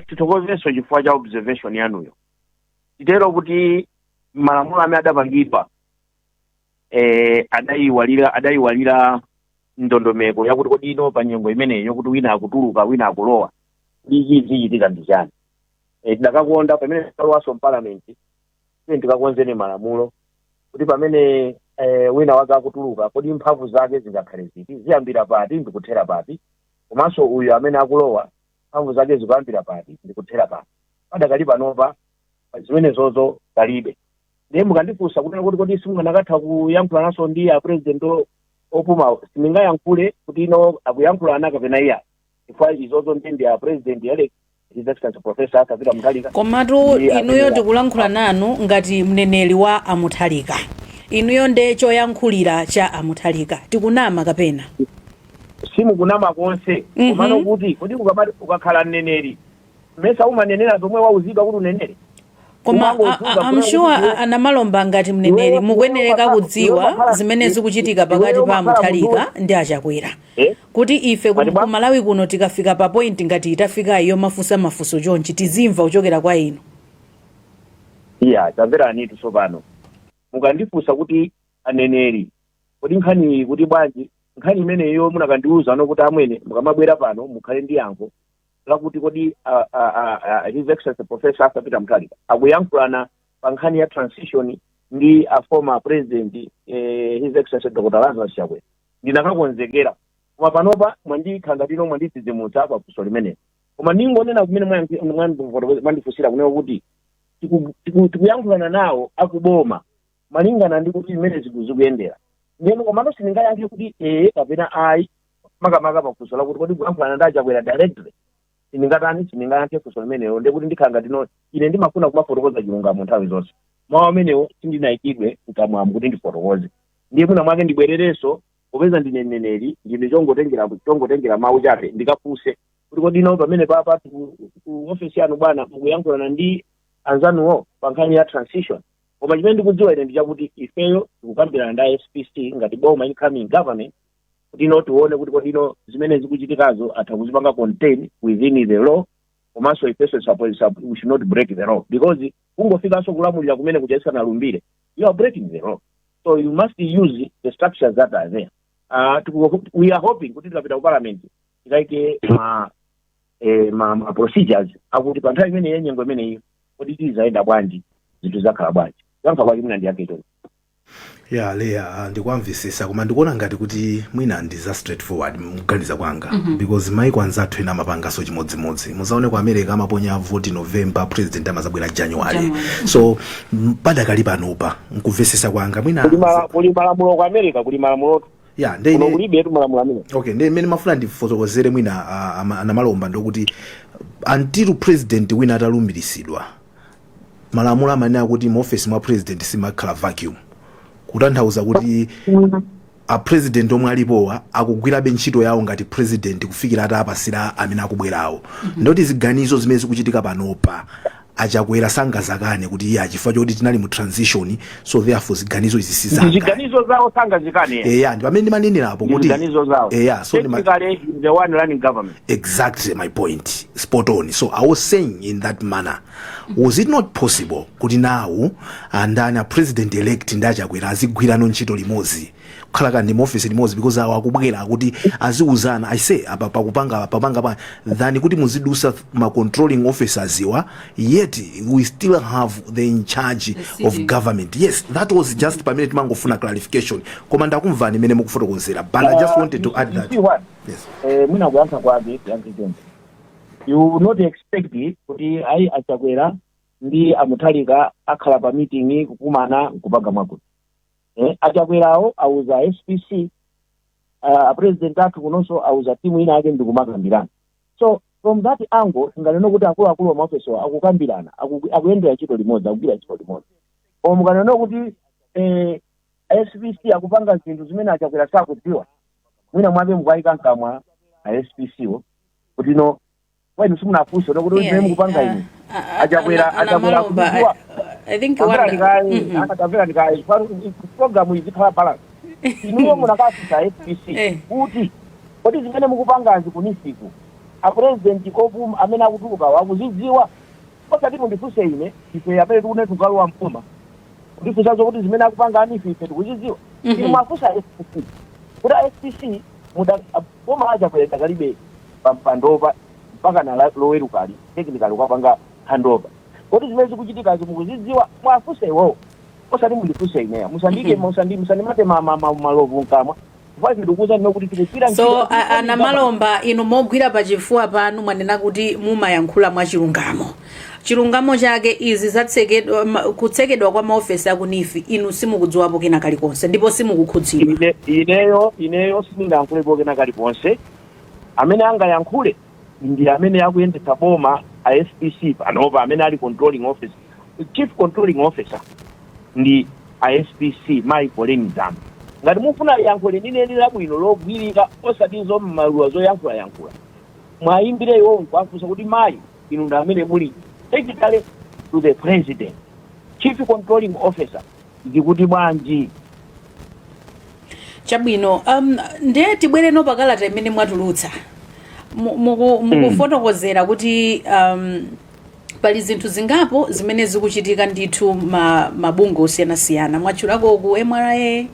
titokozenso chifukwa cha observation yanuyo titero kuti malamulo amene adapangidwa adayiwalira ndondomeko yakuti kodi ino pa nyengo imeneyo kuti wina akutuluka wina akulowa zichitika ndi chani tidakakonda pamene talowaso mpalamenti tikakonzeni malamulo kuti pamene wina wake akutuluka kodi mphamvu zake zingakhale ziti ziyambira pati ndikuthera pati komanso uyu amene akulowa mphamvu zake zikuyambira pati ndikuthera pati padakali panopa zimenezozo palibe ndiye mukandifunsa kuti kodi simunganakatha kuyankhula naso ndi president opuma simingayankhule kuti ino akuyankhulana kapena iya chifukwa izozo ndi president elect his excellency professor Arthur Peter Mutharika komatu inuyo tikulankhula nanu ngati mneneri wa Amutharika inuyo nde choyankhulira cha Amutharika tikunama kapena simukunama konse komano kuti ukakhala mneneri mesa umanenera zomwe wauzidwa kuti uneneri koma I'm sure anamalomba ngati mneneri mukuyenereka kudziwa zimene zikuchitika pakati pa Amutharika ndi achakwera kuti ife ku Malawi kuno tikafika pa point ngati itafika iyo mafunso chonchi tizimva kuchokera kwa inu tamverani tsopano mukandifunsa kuti aneneri kodi nkhani kuti bwanji nkhani imeneyo munakandiuza kuti amwene mukamabwera pano mukhale ndi yankho lakuti kodi his excellency professor Arthur Peter Mutharika akuyankhulana pa nkhani ya transition ndi a former president his excellency Dr. Lazarus Chakwera ndinakakonzekera koma panopa mwandikhangatiro mwanditsitsimutsa pa funso limene koma ningonena kumene mwandifusira kunena kuti tikuyankhulana nawo akuboma malingana ndi kuti zimene zikuyendera ndiyeno komano sindingayankhe kuti kapena ayi makamaka pa funso lakuti kodi kuyankhulana ndi Chakwera directly sindingayankhe funso limeneyo ndikuti ndikhanga ine ndimafuna kumafotokoza chilungamo nthawi zonse mawu amenewo sindinayikidwe mkamwamu kuti ndifotokoze ndiye mwina mwake ndibwererenso popeza ndine mneneri ndine chongotengera mawu chabe ndikafuse kuti kodi ino pamene papa ku ofisi yanu bwana mukuyankhulana ndi anzanuwo pa nkhani ya transition koma chimene ndikudziwa ine ndi chakuti ifeyo tikukambirana ndi ISPC ngati boma incoming government kuti ino tione kuti kodi ino zimene zikuchitikazo atha kuzipanga contain within the law komanso ifeso we should not break the law because kungofikanso kulamulira kumene kuchaisa nalumbire you are breaking the law so you must use the structures that are there we are hoping kuti tikapita ku parliament tikaike ma procedures akuti pa nthawi imene yenyengo imeneyi kuti tizayenda bwanji zinthu zakhala bwanji yankha kwake mwina ndi yake choncho leya ndikwamvisisa koma ndikuona ngati kuti mwina ndi za straightforward mkuganiza kwanga because maiko anzathu ena amapangaso chimodzimodzi muzaone ku America amaponya vote November president amazabwera January so padakali panopa mkumvisisa kwanga mwina kuli malamulo ku America kuli malamulo ndene kulibe tu malamulo amene ndine mmene mafuna ndifotokozere mwina anamalomba ndokuti until president wina atalumbiritsidwa malamulo amanena kuti mu office mwa president simakhala vacuum kutanthauza kuti a president omwe alipowa akugwirabe ntchito yawo ngati president kufikira atapasira amene akubwerawo ndoti ziganizo zimene zikuchitika panopa achakwera sangazakane kuti iye achifukwa choti tinali mu transition, so therefore ziganizo izi sizanga ziganizo zawo sangazikane ndi pamene ndimanenerapo kuti ziganizo zawo so technically the one running government. Exactly my point, spot on. So I was saying in that manner, was it not possible kuti now andani a president elect ndachakwera azigwirano ntchito limodzi kukhala ndi office limodzi, because awo akubwera kuti aziuzana I say apa pakupanga pa than kuti muzidusa ma controlling officers iwa, yet we still have the in charge of government. Yes, that was just pamene timangofuna clarification koma ndakumvani mene mukufotokozera, but I just wanted to add that. Yes. Mwina kuyankha kwake yankitonto. You would not expect it kuti ayi achakwera ndi amuthalika akhala pa meeting kukumana kupanga mwakuti. Achakwerawo auza SPC, president athu kunonso auza timu ina yake ndikumakambirana. So from that angle tinganena kuti akulu wa maofeso akukambirana, akuyendera ntchito limodzi, akugwira ntchito limodzi. Koma mukanena kuti SPC akupanga zinthu zimene achakwera sakudziwa, mwina mwabe mukayika mkamwa SPC wo kuti no wenu simunafunsa nokuti wewe mukupanga ine achakwera kudziwa. I think akatavera ndikai program izi khala balance iniwo munakafisa SPC kuti zimene mukupangazi kunisiku a president kopu amene akutuluka wakuzidziwa osati mundifuse ine ife apere tikune tukalowa mpuma ndifusazo kuti zimene akupanga anife ife tikuzidziwa mwafusa SPC kuti SPC muda koma achakwera kalibe pampandopa mpaka na lowerukali technically ukapanga handover kuti zimene zikuchitika zimukuzidziwa mwafuse iwo osati mundifuse ineya musandimate malovu nkamwa ndikuuza kuti tikupira so ana Malomba inu mogwira pachifuwa panu mwanena kuti mumayankhula mwa chilungamo chake izi zatsekedwa kutsekedwa kwa maofesi akunifi inu simukudziwapo kena kalikonse ndipo simukukhudzidwa. ineyo simingayankhulepo kena kalikonse. Amene angayankhule ndi amene akuyendetsa boma a SPC panopa amene ali controlling officer. Chief controlling officer ndi a SPC Michael Nzambi. Ngati mufuna yankhule nineni labwino logwirika osatizo mmaluwa zoyankhula mwayimbire iwo kwafusa kuti mayi inu ndi amene muli technically to the president. Chief controlling officer ndikuti bwanji chabwino ndiye tibwere no pakalata imene mwatulutsa mukufotokozera kuti pali zinthu zingapo zimene zikuchitika ndithu mabungo osiyanasiyana mwachulako ku MRA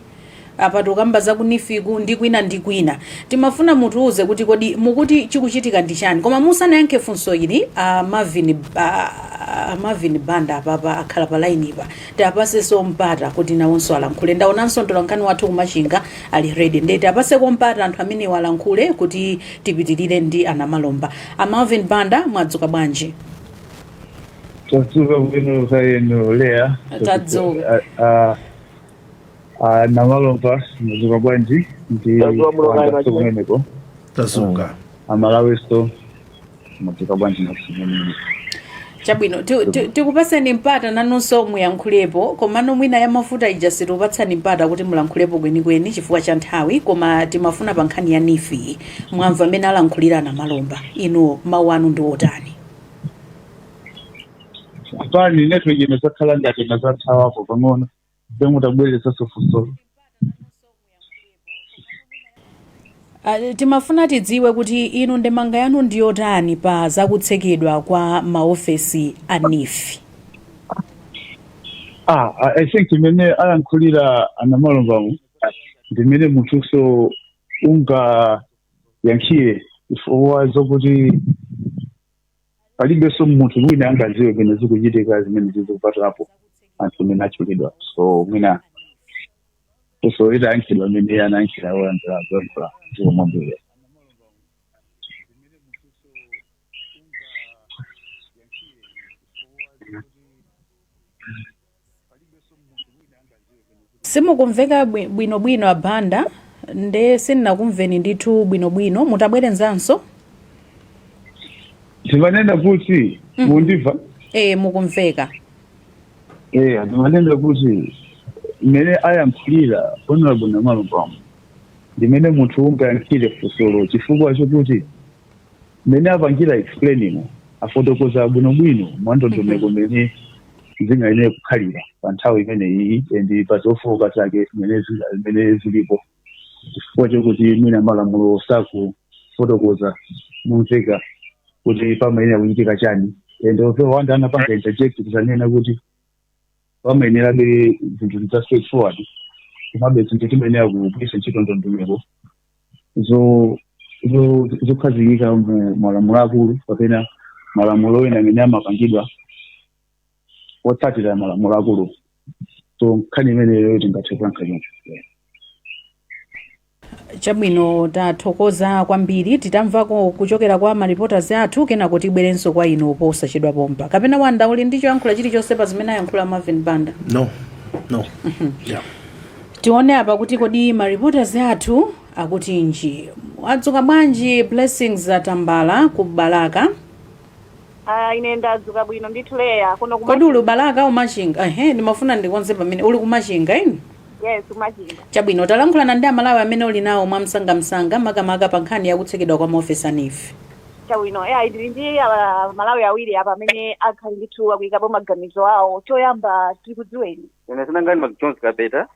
apatu kamba zakunifiku ndi kwina timafuna mutiuze kuti kodi mukuti chikuchitika ndi chani koma musanayankhe funso ili Marvin Banda apapa akhala pa line ipa tapaseso mpata kuti nawonso alankhule ndaonanso ntolankhani wathu kumachinga ali ready ndeti apaseko mpata anthu amene walankhule kuti tipitirire ndi ana Malomba. Marvin Banda mwadzuka bwanji? Tadzuka bwino kayeno Lea. Tadzuka. Na Malomba mwadzuka bwanji ndi kumeneko. Tadzuka. Amalawisto mwadzuka bwanji nakusimeni. Chabwino tikupaseni mpata nanonso muyankhulepo komano mwina ya mafuta ija situpatsani mpata kuti mulankhulepo kwenikweni chifukwa cha nthawi koma timafuna pa nkhani ya nifi mwamva amene alankhulira ana Malomba inu mawu anu ndi otani? Apani network imesakhala ngati nazathawapo pang'ono mutabweretsa sofuso. Timafuna tidziwe kuti inu ndemanga yanu ndi yotani pa zakutsekedwa kwa maofesi a nifi. I think imene alankhulira ana Malomba ndimene munthuso unga yankhire ifo zokuti palibenso munthu mwina angadziwe pene zikuchitika zimene zikupatapo anthu amene achulidwa so mwina so ita yankhidwa amene anayankhira oyambira zoyankhula zikomwambire. Simukumveka bwinobwino Abanda nde sindinakumveni ndithu bwinobwino mutabwerenzanso? Ndimanena kuti mundiva? Mukumveka. Ndimanena kuti imene ayankhulira honorable na Malomba ndimene munthu ungayankhire fusolo chifukwa chokuti imene apangira explaining afotokoza bwinobwino mwandondomeko mene zingayenera kukhalira pa nthawi imeneyi ndi pa zofooka zake zimene zilipo chifukwa chokuti mwina malamulo sakufotokoza mumveka kuti pamayenera kuchitika chani and although wanda anapanga interject kusanena kuti pamayenerabe zinthu za straightforward kumabe zinthu timayenera kugwiritsa ntchito ndondomeko zokhazikika mu malamulo akulu kapena malamulo ena amene amapangidwa otsatira malamulo akulu so nkhani imeneyo tingathe kuyankha choncho. Chabwino tathokoza kwambiri titamvako kuchokera kwa maripoters athu kenako tibwerenso kwa inu posachedwa pompa kapena Wanda uli ndicho yankhula chilichonse pa zimene ayankhula Marvin Banda. No. Yeah. Tione apa kuti kodi maripoters athu akuti nji adzuka bwanji Blessings Atambala ku Balaka. Ine ndadzuka bwino ndithuleya kuno kodi uli Balaka au Machinga ndimafuna ndikonze pamene uli ku Machinga ine. Yes, Machinga. Chabwino talankhulana ndi amalawi amene uli nawo mwamsangamsanga makamaka pa nkhani yakutsekedwa kwa maofesi anife. Chabwino ndili ndi malawi awiri apa amene akhali ndithu akuyikapo maganizo awo choyamba tili kudziweni. Ine sinangani Jones Kapeta.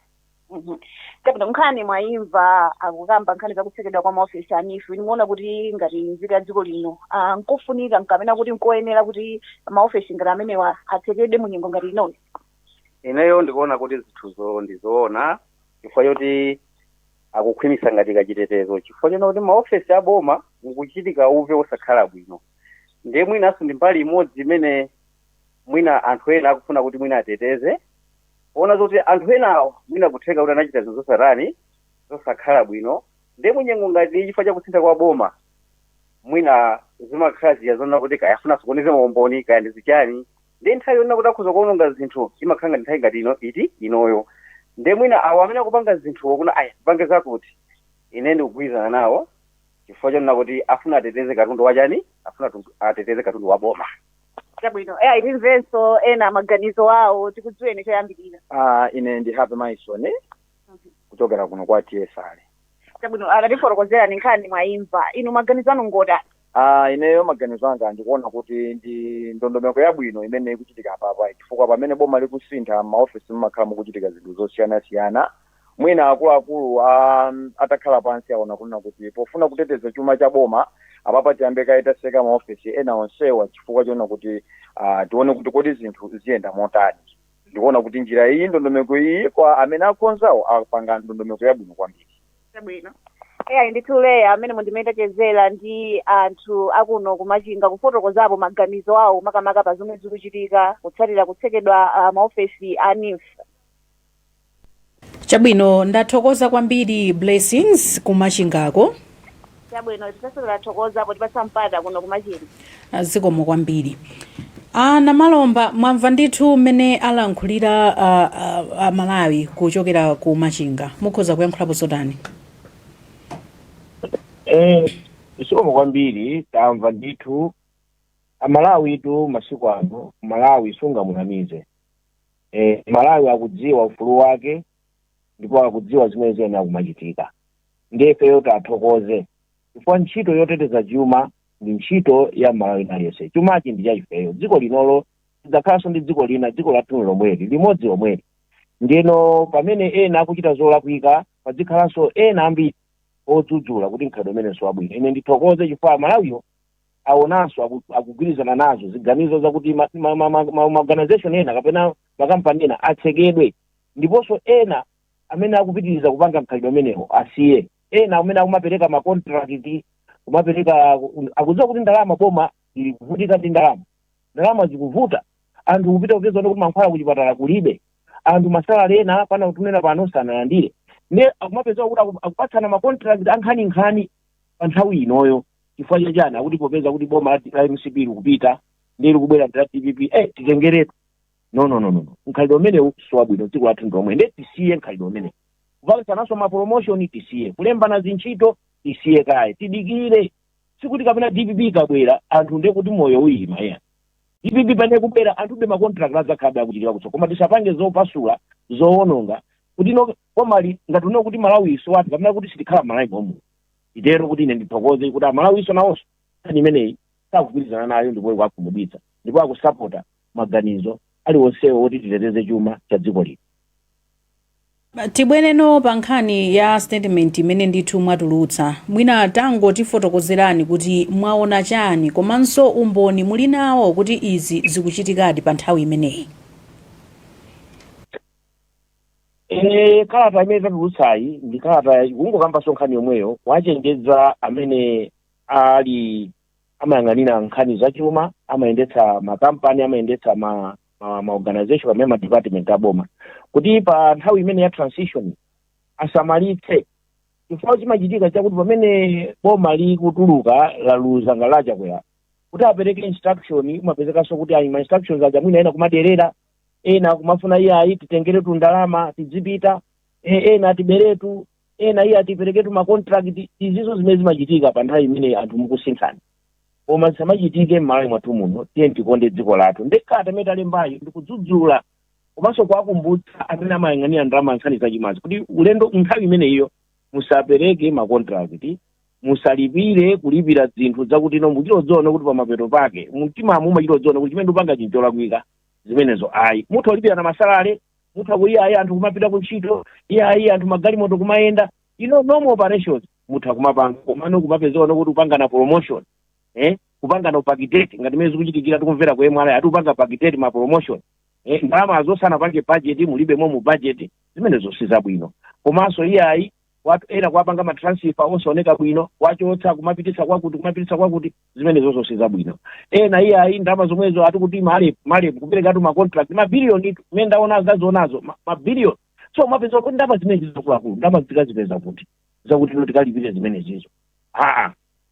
Chabwino nkhani mwayimva akukamba nkhani zakutsekedwa kwa maofesi anife nimuona kuti ngati nzika dziko lino nkofunika nkamena kuti nkoyenera kuti maofesi ngati amenewa atsekedwe mu nyengo ngati inoyi. Ineyo ndikuona kuti zinthuzo ndizoona chifukwa choti akukhwimisa ngati kachitetezo chifukwa choti maofesi aboma nkuchitika uve osakhala bwino ndiye mwinaso ndi mbali imodzi imene mwina anthu ena akufuna kuti mwina ateteze ona zoti anthu enawo mwina kutheka kuti anachita zinthu zosarani zosakhala bwino ndiye munyengo ngati chifukwa chakusintha kwa boma mwina zimakhala ziyazona kuti kayafuna sukunize maumboni kaya ndi zichani ndi nthawi yona kuti akhuza kuononga zinthu imakhala nthawi ngati inoyo ndiye mwina awo amene akupanga zinthu kuna pange zakuti ine ndikugwirizana nawo chifukwa chonena kuti afuna ateteze katundu wachani afuna ateteze katundu wa boma. Chabwino ilimvenso ena maganizo awo tikudziweni choyambirira. Ine ndi Happy Maison kuchokera kuno kwa TSR. Chabwino atatifotokozera ni nkhani mwayimva inu maganizo anu ngotani? Ineyo maganizo anga ndikuona kuti ndi ndondomeko yabwino imene ikuchitika apa chifukwa pamene boma likusintha maofesi mmakhala mukuchitika zinthu zosiyana-siyana mwina akuluakulu atakhala pansi aona kunena kuti pofuna kuteteza chuma cha boma apapa tiyambe kayitaseka maofesi ena onsewa chifukwa chona kuti tione kuti kodi zinthu ziyenda motani. Ndikuona kuti njira iyi ndondomeko iyi kwa amene akonzawo apanga ndondomeko yabwino kwambiri. Chabwino ndithuleya amene mundimetekezera ndi anthu akuno kumachinga kufotokozapo maganizo awo makamaka pa zomwe zikuchitika kutsatira kutsekedwa maofesi anife. Chabwino ndathokoza kwambiri Blessings kumachingako. Chabwino titathokoza potipatsa mpata kuno kumachinga. Zikomo kwambiri. Namalomba mwamva ndithu mmene alankhulira Malawi kuchokera ku Machinga mukhoza kuyankhulapo zotani? Zikomo kwambiri tamva ndithu Malawi tu masiku ano Malawi sungamunamize. Malawi akudziwa ufulu wake ndipo akudziwa zimene zena kumachitika. Ndifeyo tathokoze chifukwa ntchito yoteteza chuma ndi ntchito ya Malawi nalese. Chumachi ndi chaifeyo dziko linolo lidzakhalanso ndi dziko lina dziko lathu lomweli limodzi lomweli. Ndino pamene ena akuchita zolakwika padzikhalanso ena ambiri odzudzula kuti nkhani imenenso abwino. Ine ndithokoze chifukwa Malawiyo aonanso akugwirizana nazo ziganizo zakuti ma-organization ena kapena makampani ena atsekedwe ndiponso ena amene akupitiriza kupanga mkhalidwe amenewo asiye. Ena amene akumapereka makontrakt kumapereka akudziwa kuti ndalama boma likuvutika ndi ndalama zikuvuta anthu kupita kupeza kuti mankhwala kuchipatala kulibe anthu masalari ena pana kutumena pano sanalandire ne akumapeza kuti akupatsana makontrakt ankhani pa nthawi inoyo chifukwa chachana akuti popeza kuti boma la MCP likupita ndili kubwera ndi TPP titengeretu no mkhalidwe umenewu siwabwino dziko lathu ndomwe ndi tisiye mkhalidwe umenewu kupatsananso ma promotion tisiye kulemba na zintchito tisiye kaye tidikire sikuti kapena DPP kabwera anthu ndiye kuti moyo uyima DPP pane kubwera anthu be makontrakt azakhabe akuchitika kutso koma tisapange zopasula zoononga kuti no komali ngati uno kuti Malawi iso wati kapena kuti sitikhala Malawi momwe itero kuti ine ndithokoze kuti Malawi iso nawonso nkhani imeneyi sakugwirizana nayo ndipo kwakhumudwitsa ndipo akusapota maganizo aliwonsewo woti titeteze chuma cha dziko lino. Tibwereno pa nkhani ya statement imene ndithu mwatulutsa, mwina tangotifotokozerani kuti mwaona chani komanso umboni muli nawo kuti izi zikuchitikadi pa nthawi imeneyi. Kalata imene tatulutsayi ndi kalata kungokamba nkhani yomweyo wachenjeza amene amayang'anira nkhani zachuma, amayendetsa makampani, amayendetsa ma organization pamene ma department aboma kuti pa nthawi imene ya transition asamalitse chifukwa chimachitika chakuti pamene boma likutuluka laluza ngalacha kwera kuti apereke instruction umapezekanso kuti ayi ma instructions aja mwina ena kumaderera, ena kumafuna iye ayi titengere ndalama tizipita, ena tiberetu, ena iye atipereketu ma contract. Izizo zimene zimachitika pa nthawi imene anthu mukusinthana. Koma zisamachitike m'malo mwathu muno, tiye tikonde dziko lathu. Ndekata imene talembayo ndikudzudzula komanso kuwakumbutsa amene amayang'anira ndalama nkhani zachimazi kuti ulendo nthawi imeneyo musapereke ma contract, musalipire kulipira zinthu zakuti ino muchilodzona kuti pamapeto pake mumtimamu mumachilodzona kuti chimene upanga chinthu cholakwika zimenezo ayi. Mutha kulipira na masalale, mutha kuiya ayi anthu kumapita kuntchito, iya ayi anthu magalimoto kumayenda, normal operations mutha kumapanga, komano kumapezeka kuti upanga na promotion, kupanga na upakiteti ngati mezi kuchitikira tikumvera kwa MRI atupanga pakiteti ma promotion, ndalama azosana pange budget mulibe mu budget, zimenezo sizabwino. Komanso iya ayi watu ena kuwapanga ma transfer osaoneka bwino, wachotsa kumapitisa kwakuti zimenezo sizabwino. Ena iya ayi ndalama zomwezo atikuti male kupereka tu ma contract ma billion imene ndaona azazionazo ma billion. So mapeza kuti ndalama zimene zizokulu ndalama zikazipeza kuti zakuti notikalipire zimene zizo.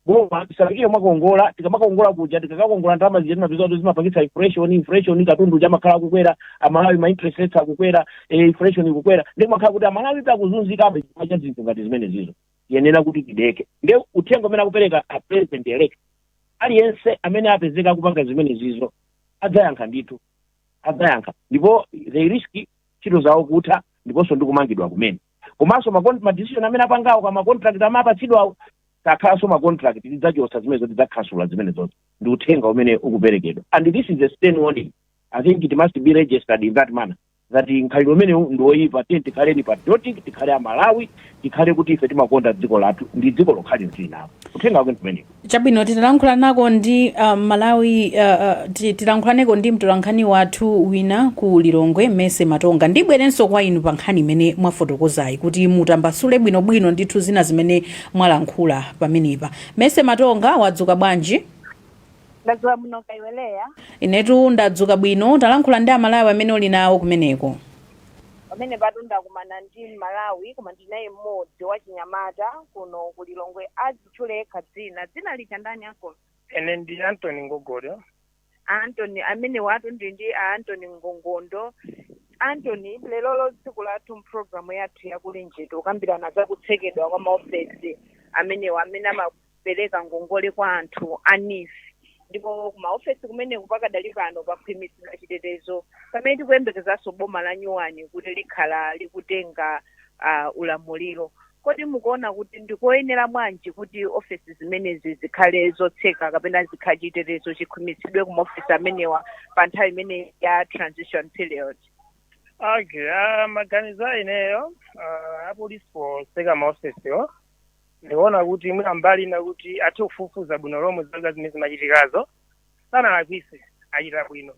Boma tisabikire mwakongola, tikamakongola kuja tikakakongola ndalama zije mapeza kuti zimapangitsa inflation katundu chamakhala kukwera, amalawi ma interest rates akukwera, inflation ikukwera, ndi makhala kuti amalawi pakuzunzika abe pacha zinthu ngati zimene zizo. Yenera kuti tideke. Ndi uthenga umene akupereka a president elect. Aliyense amene apezeka kupanga zimene zizo adzayankha ndithu. Ndipo they risk chito zawo kutha ndiponso ndikumangidwa kumene. Komanso ma decision amene apangawo kama contract amapatsidwawo takhaso ma contract tidzachosa zimenezo tidzakhasula zimene zonse. Ndi uthenga umene ukuperekedwa. And this is a stern warning. I think it must be registered in that manner. That nkhalidwe umene ndoyipa tikhaleni patriotic, tikhale amalawi, tikhale kuti ife timakonda dziko lathu, ndi dziko lokhali tili nawo. Uthenga wake ndimene. Chabwino titalankhula nako ndi Malawi, tilankhula ndi mtolankhani wathu wina ku Lilongwe Mese Matonga. Ndibwerenso kwa inu pa nkhani imene mwafotokozayi kuti mutambasule bwinobwino ndithu zina zimene mwalankhula pamenepa. Mese Matonga, wadzuka bwanji? Ndadzuka bwino kaiweleya. Inetu ndadzuka bwino. Talankhula ndi Amalawi amene uli nawo kumeneko. Pamene patunda kumana ndi Malawi koma ndinaye mmodzi wa Chinyamata kuno ku Lilongwe azitchule dzina lija ndani ako? Ene ndi Anthony Ngogodo. Anthony amene watu ndi Anthony Ngongondo. Anthony, lero tsiku lathu mpulogalamu yathu yakulinjito ukambirana za kutsekedwa kwa maofesi amene amapereka ngongole kwa anthu anifi. Ndipo kumaofesi kumene kupakadali pano pakhwimitsidwa chitetezo pamene tikuyembekezanso boma la Nyuwani kuti likhala likutenga ulamuliro. Kodi mukuona kuti ndikoyenera bwanji kuti ofesi zimenezi zikhale zotseka kapena zikhale chitetezo chikhwimitsidwe kumaofesi amenewa pa nthawi imene ya transition period? Okay, maganizo ineyo apolisi poseka maofesiwo ndiona kuti mbali na kuti athe kufufuza bwino lomwe zaga zimene zimachitikazo sanalakwise achita bwino.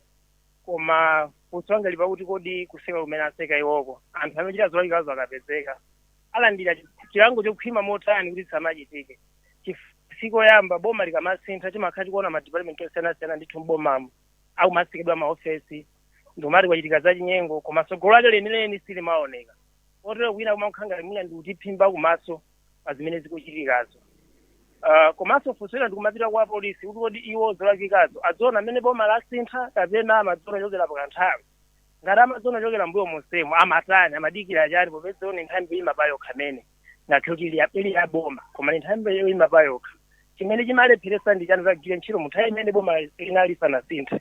Koma kusonga lipa kuti kodi kuseka kumene aseka iwoko anthu amene achita zolakazo akapezeka alandira chilango chokhwima motani kuti samachitike. Chifukwa yamba boma likamasintha chimakhala chikuona ma department osiyana ndithu mbomamo akumasekedwa maofesi ndomati kwachitika zachinyengo koma tsogolo lake lenileni silimaoneka. Otero kwina kumakhanga limina ndi kutiphimba kumaso azimene zikuchitikazo. Komanso fusera ndikumapita kwa polisi kuti kodi iwo zolakikazo adziona amene boma lasintha kapena amadzona chokera pakanthawi. Ngati amadzona chokera mbuyo monsemo amatani amadikira chani popeza one nthambi imabayokha amene ngakhale ili ya boma koma ni nthambi imabayokha. Chimene chimalepheresa ndi chani zagwira ntchito munthawi imene boma linali sanasinthe.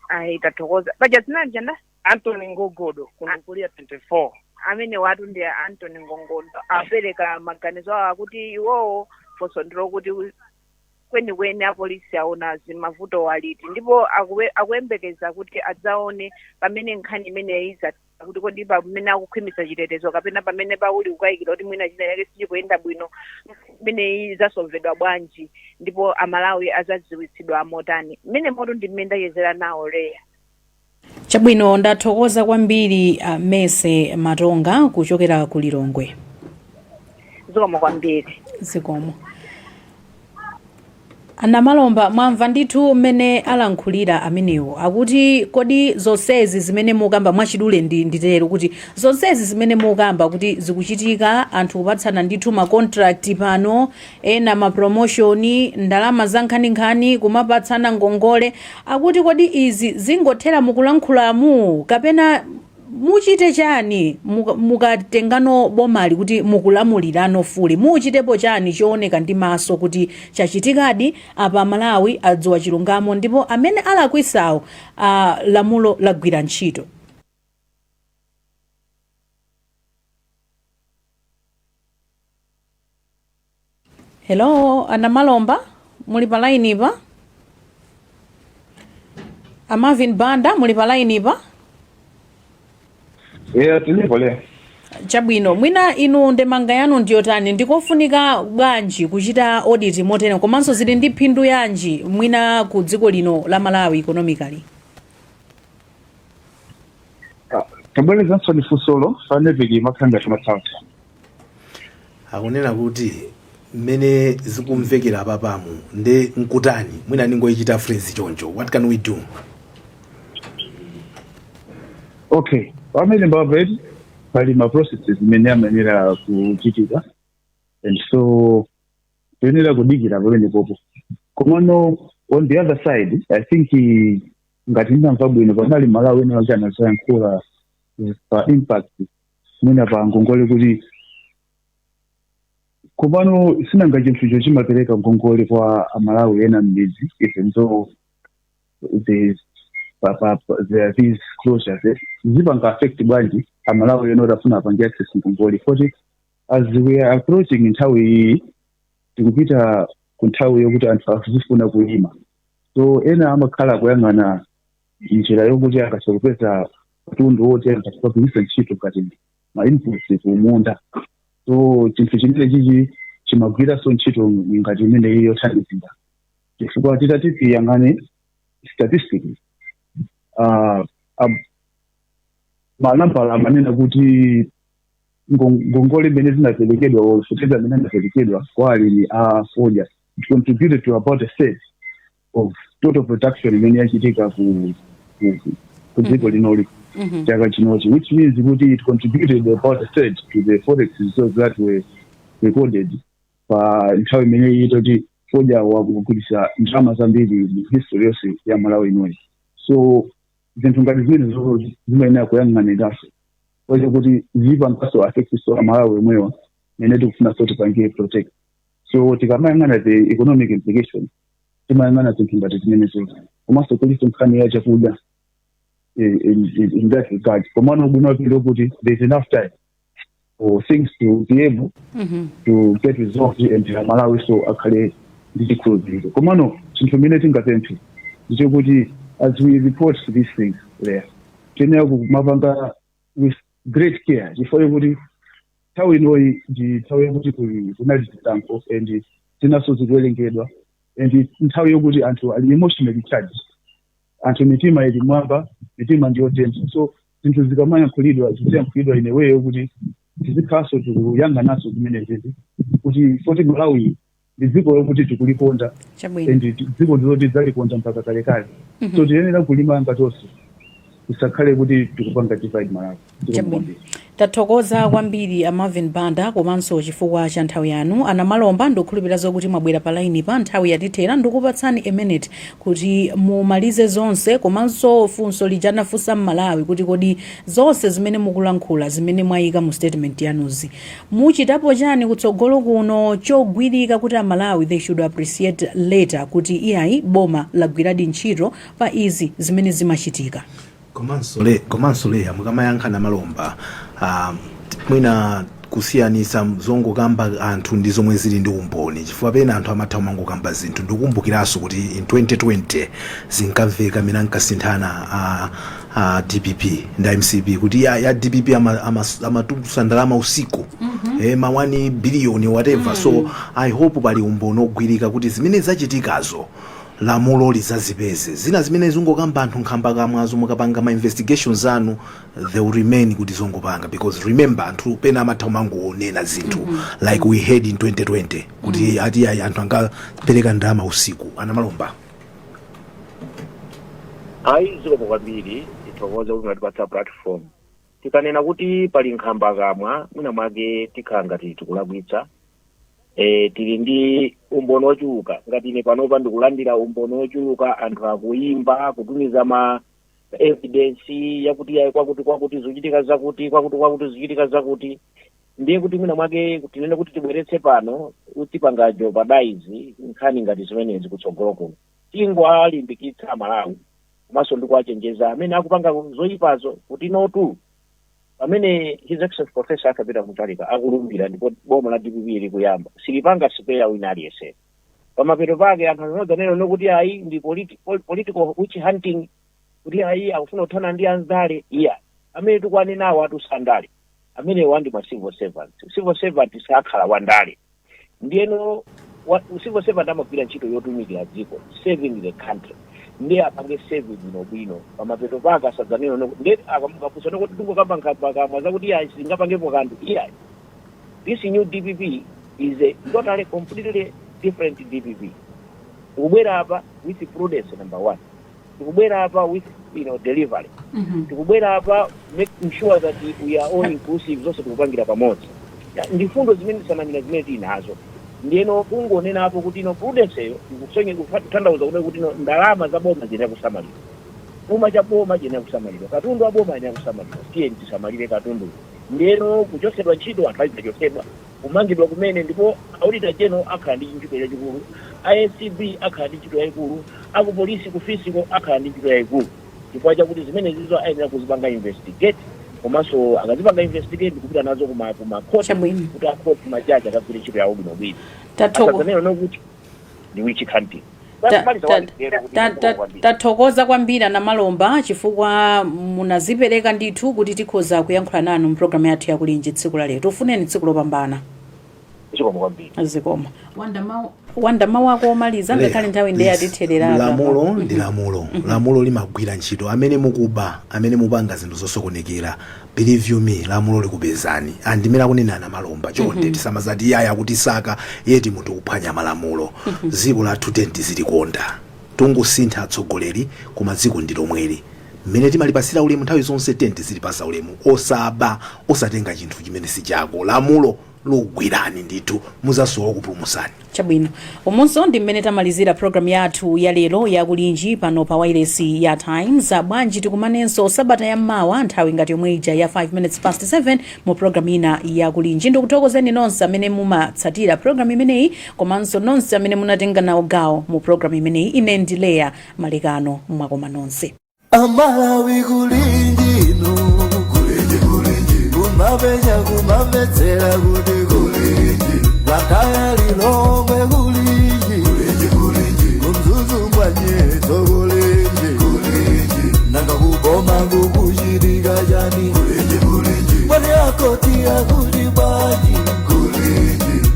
Ayi tathokoza. Paja dzina lija Anthony Ngogodo kunukulia 24. Amene watu ndi Anthony Ngongondo apereka maganizo awo kuti iwowo posondera kuti kwenikweni apolisi aona zimavuto waliti ndipo akuyembekeza kuti adzaone pamene nkhani imeneyi kuti kodi pamene akukhwimitsa chitetezo kapena pamene pauli kukayikira kuti mwina china yake sichikuyenda bwino imeneyi zasolvedwa bwanji ndipo amalawi azadziwitsidwa motani mmene moto ndi mmene ndayezera nawo leya. Chabwino, ndathokoza kwambiri Mese Matonga kuchokera ku Lilongwe. Zikomo kwambiri. Zikomo. Anamalomba mwamva ndithu mmene alankhulira amenewo akuti kodi zonsezi zimene mukamba mwachidule nditero kuti zonsezi zimene mukamba kuti zikuchitika anthu kupatsana ndithu ma contract pano ena ma promotion ndalama za nkhani kumapatsana ngongole akuti kodi izi zingothera mukulankhulamu kapena muchite chani mukatengano bomali kuti mukulamulirano fuli muchitepo chani chooneka ndi maso kuti chachitikadi apa Malawi adziwa chilungamo ndipo amene alakwisawo lamulo lagwira ntchito. Hello, Anamalomba muli pa line pa? Marvin Banda muli pa line pa? Tilipole. Chabwino, mwina inu ndemanga yanu ndiyotani ndikofunika bwanji kuchita audit motene komanso zili ndi phindu yanji mwina ku dziko lino la Malawi economically? Tabweleza nsoni fusolo faneviki makhanga tumatauta. Akunena kuti mmene zikumvekera apapamu nde nkutani mwina ningoyichita phrase choncho. What can we do? Okay. Pamene mbavedi pali ma processes imene amenera kuchitika and so tenera kudikira pamene popo. Komano on the other side I think ngati ndamva bwino panali Malawi ene wachana sayankhula pa impact mwina pa ngongole kuti komano sinanga chinthu cho chimapereka ngongole kwa Malawi ena mbidzi even though there are these closures zipanga affect bwanji Malawi eno rafuna pangi access ngongole kuti as we are approaching nthawi tikupita ku nthawi yokuti anthu akuzifuna kulima so ena amakhala kuyang'ana njira yokuti akasokupeza katundu wote akasokupeza ntchito kati ma inputs kumunda so chinthu chimene chichi chimagwira so ntchito ngati imene iyo thandizira chifukwa titati tiyang'ane statistically manambala amanena kuti ngongole imene zinapelekedwa olufuteza amene anaperekedwa kwa alimi a foja it contributed to about a third of total production imene yachitika ku dziko linoli chaka chinochi, which means kuti it contributed about a third to the forex reserves that were recorded pa nthawi imene yitoti foja wakugulisa ndalama zambiri history yonse ya Malawi inoli. So zinthu ngati zimene zimayenera kuyang'aniraso kwacho kuti zipa mpaso affect so Malawi imwewa imene tikufuna so tipange protect. So tikamayang'ana the economic implications timayang'ana zinthu ngati zimenezo komanso kuliso nkhani ya chakudya in that regard. Komano ubuna pilo kuti there's enough time for things to be able to get resolved and Malawi so akhale ndichikhulupiriro. Komano chinthu chimene tingatenthe ndicho kuti as we report these things there tenera kumapanga with great care chifukwa kuti nthawi inoyi ndi nthawi yokuti kunali zisankho and zinaso zikuwerengedwa and nthawi yokuti anthu ali emotionally charged, anthu mitima ili mwamba, mitima ndiyo tension. So zinthu zikamayankhulidwa ziyankhulidwa in a way yokuti tizikhaso tikuyanga naso zimene zizi kuti foti Malawi ndi dziko lokuti tikulikonda and dziko ndizoti dzalikonda mpaka kalekale. So tiyenera kulima ngatonso usakhale kuti tikupanga divide Malawi. Tathokoza kwambiri Marvin Banda komanso chifukwa cha nthawi yanu. Anamalomba ndokhulupirira zokuti mwabwera pa line pa nthawi yatithera ndikupatsani a minute kuti mumalize zonse komanso funso lijana funsa Malawi kuti kodi zonse zimene mukulankhula zimene mwayika mu statement yanuzi muchitapo chani kutsogolo kuno chogwirika kuti Malawi they should appreciate later kuti iyayi boma lagwiradi ntchito pa izi zimene zimachitika. Komanso le mukamayankha Malomba mwina kusiyanisa zongokamba anthu ndi zomwe zili ndi umboni chifukwa pena anthu amatha mangokamba zinthu ndikumbukiraso kuti in 2020 zinkamveka mina nkasinthana DPP nda MCP kuti ya DPP amatusa ndalama usiku ma 1 billion whatever so I hope pali umboni ogwirika kuti zimene zachitikazo lamulo lizazipeze zina zimene zingokamba anthu nkhamba kamwazo mukapanga ma investigations anu they will remain kuti zongopanga because remember anthu pena amatha mangoonena zinthu like we had in 2020 kuti ati anthu angapereka ndalama usiku anamalomba ziko kwambiri tithokoza kuti natipatsa platform tikanena kuti pali nkhamba kamwa mwina mwake tikhala ngati tikulakwitsa tili ndi umboni ochuluka ngati ine panopa ndikulandira umboni ochuluka anthu akuimba kutumiza ma evidence yakuti kwakuti zochitika zakuti kwakuti zochitika zakuti ndiye kuti mwina mwake tinene kuti tibweretse pano utipanga jeopardize nkhani ngati zimenezi kutsogolo kuno tingolimbikitsa Malawi komanso ndikuwachenjeza amene akupanga zoyipazo kuti notu pamene his excellence professor akapita Mutharika akulumbira ndipo boma la DPP likuyamba silipanga spare wina aliyese pamapeto pake anthu anozanena nokuti ayi ndi political witch hunting kuti ayi akufuna kuthana ndi anzale amene tikwanenawo atusandale amene wandi ma civil servant sakhala wandale ndiyeno civil servant amagwira ntchito yotumikira dziko saving the country ndiye apange saving bwino pamapeto pake asadzanena ndiye akamukafusa kuti ndingokamba nkhamba zakuti singapangepo kanthu this new DPP is a totally completely different DPP tikubwera apa with prudence number 1 tikubwera apa with delivery tikubwera apa making sure that we are all inclusive zonse tikupangira pamodzi ndi fundo zimene sanamira zimene tinazo ndiyeno kungonena apo kuti prudence yo ndikusonye kutanthauza kuti ndalama za boma ziyenera kusamalira chuma cha boma chiyenera kusamalira katundu wa boma chiyenera kusamalira tiye tisamalire katundu ndiyeno kuchosedwa ntchito anthu azichosedwa kumangidwa kumene ndipo auditor general akhala ndi ntchito yayikulu INCB akhala ndi ntchito yayikulu akupolisi kufisiko akhala ndi ntchito yayikulu chifukwa chakuti zimene zizo ayenera kuzipanga investigate komanso akazipanga investigate kupita nazo kumakhoti kuti akhoti majaji akagwire ntchito yawo bwinobwino asadzanena nokuti ndi witch hunting tathokoza kwambiri anamalomba chifukwa munazipereka ndithu kuti tikhoza kuyankhula nanu mpulogalamu yathu yakulinji tsiku la lero tifuneni tsiku lopambana zikoma wanda mawu ako omaliza ngakhale nthawi ndiye atitherera lamulo ndi lamulo limagwira ntchito amene mukuba amene mupanga zinthu zosokonekera believe you me lamulo likupezani andimera kunena anamalomba chonde tisamazati yaya kuti saka yeti munthu kuphwanya malamulo dziko lathu tizilikonda tungosintha atsogoleri koma dziko ndi lomweli mmene timalipasira ulemu nthawi zonse tizilipasa ulemu osaba osatenga chinthu chimene si chako lamulo lugwirani ndithu muzasowa kupulumusani chabwino umonso ndi mmene tamalizira program yathu ya lero yakulinji pano pa wireless ya Times bwanji tikumanenso sabata ya mmawa nthawi ngati yomwe ija ya 5 minutes past 7 mu program ina yakulinji ndikuthokozeni nonse amene mumatsatira program imeneyi komanso nonse amene munatenga nawo gawo mu program imeneyi ine ndileya malekano mwakoma nonse Amalawi kulinji kumavetsera kuti kulinji vataya lilongwe kulinji kumzuzumbwa nyeto kulinji nanga kuboma kukuchitika chani kwani akoti akuti baji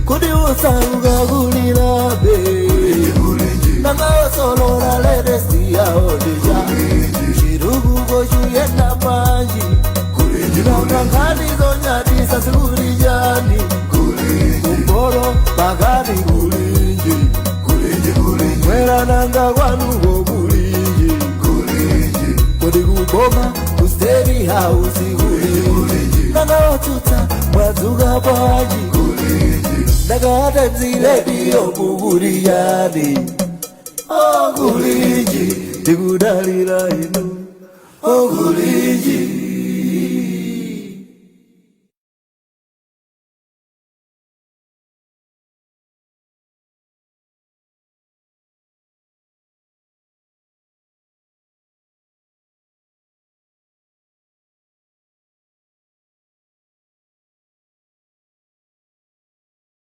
kuti usauka kulilabe nanga osolola ledesi yaodija chirukuko chuyenda panji Nangani zonyati sasurijani kumboro bagani kulinji mwera nanga kwanugo kulinji kodi kuboma kusteri hausi kulinji nanga otuta mwazuga baji nanga atemzile diyo kukurijani kulinji tikudalira inu kulinji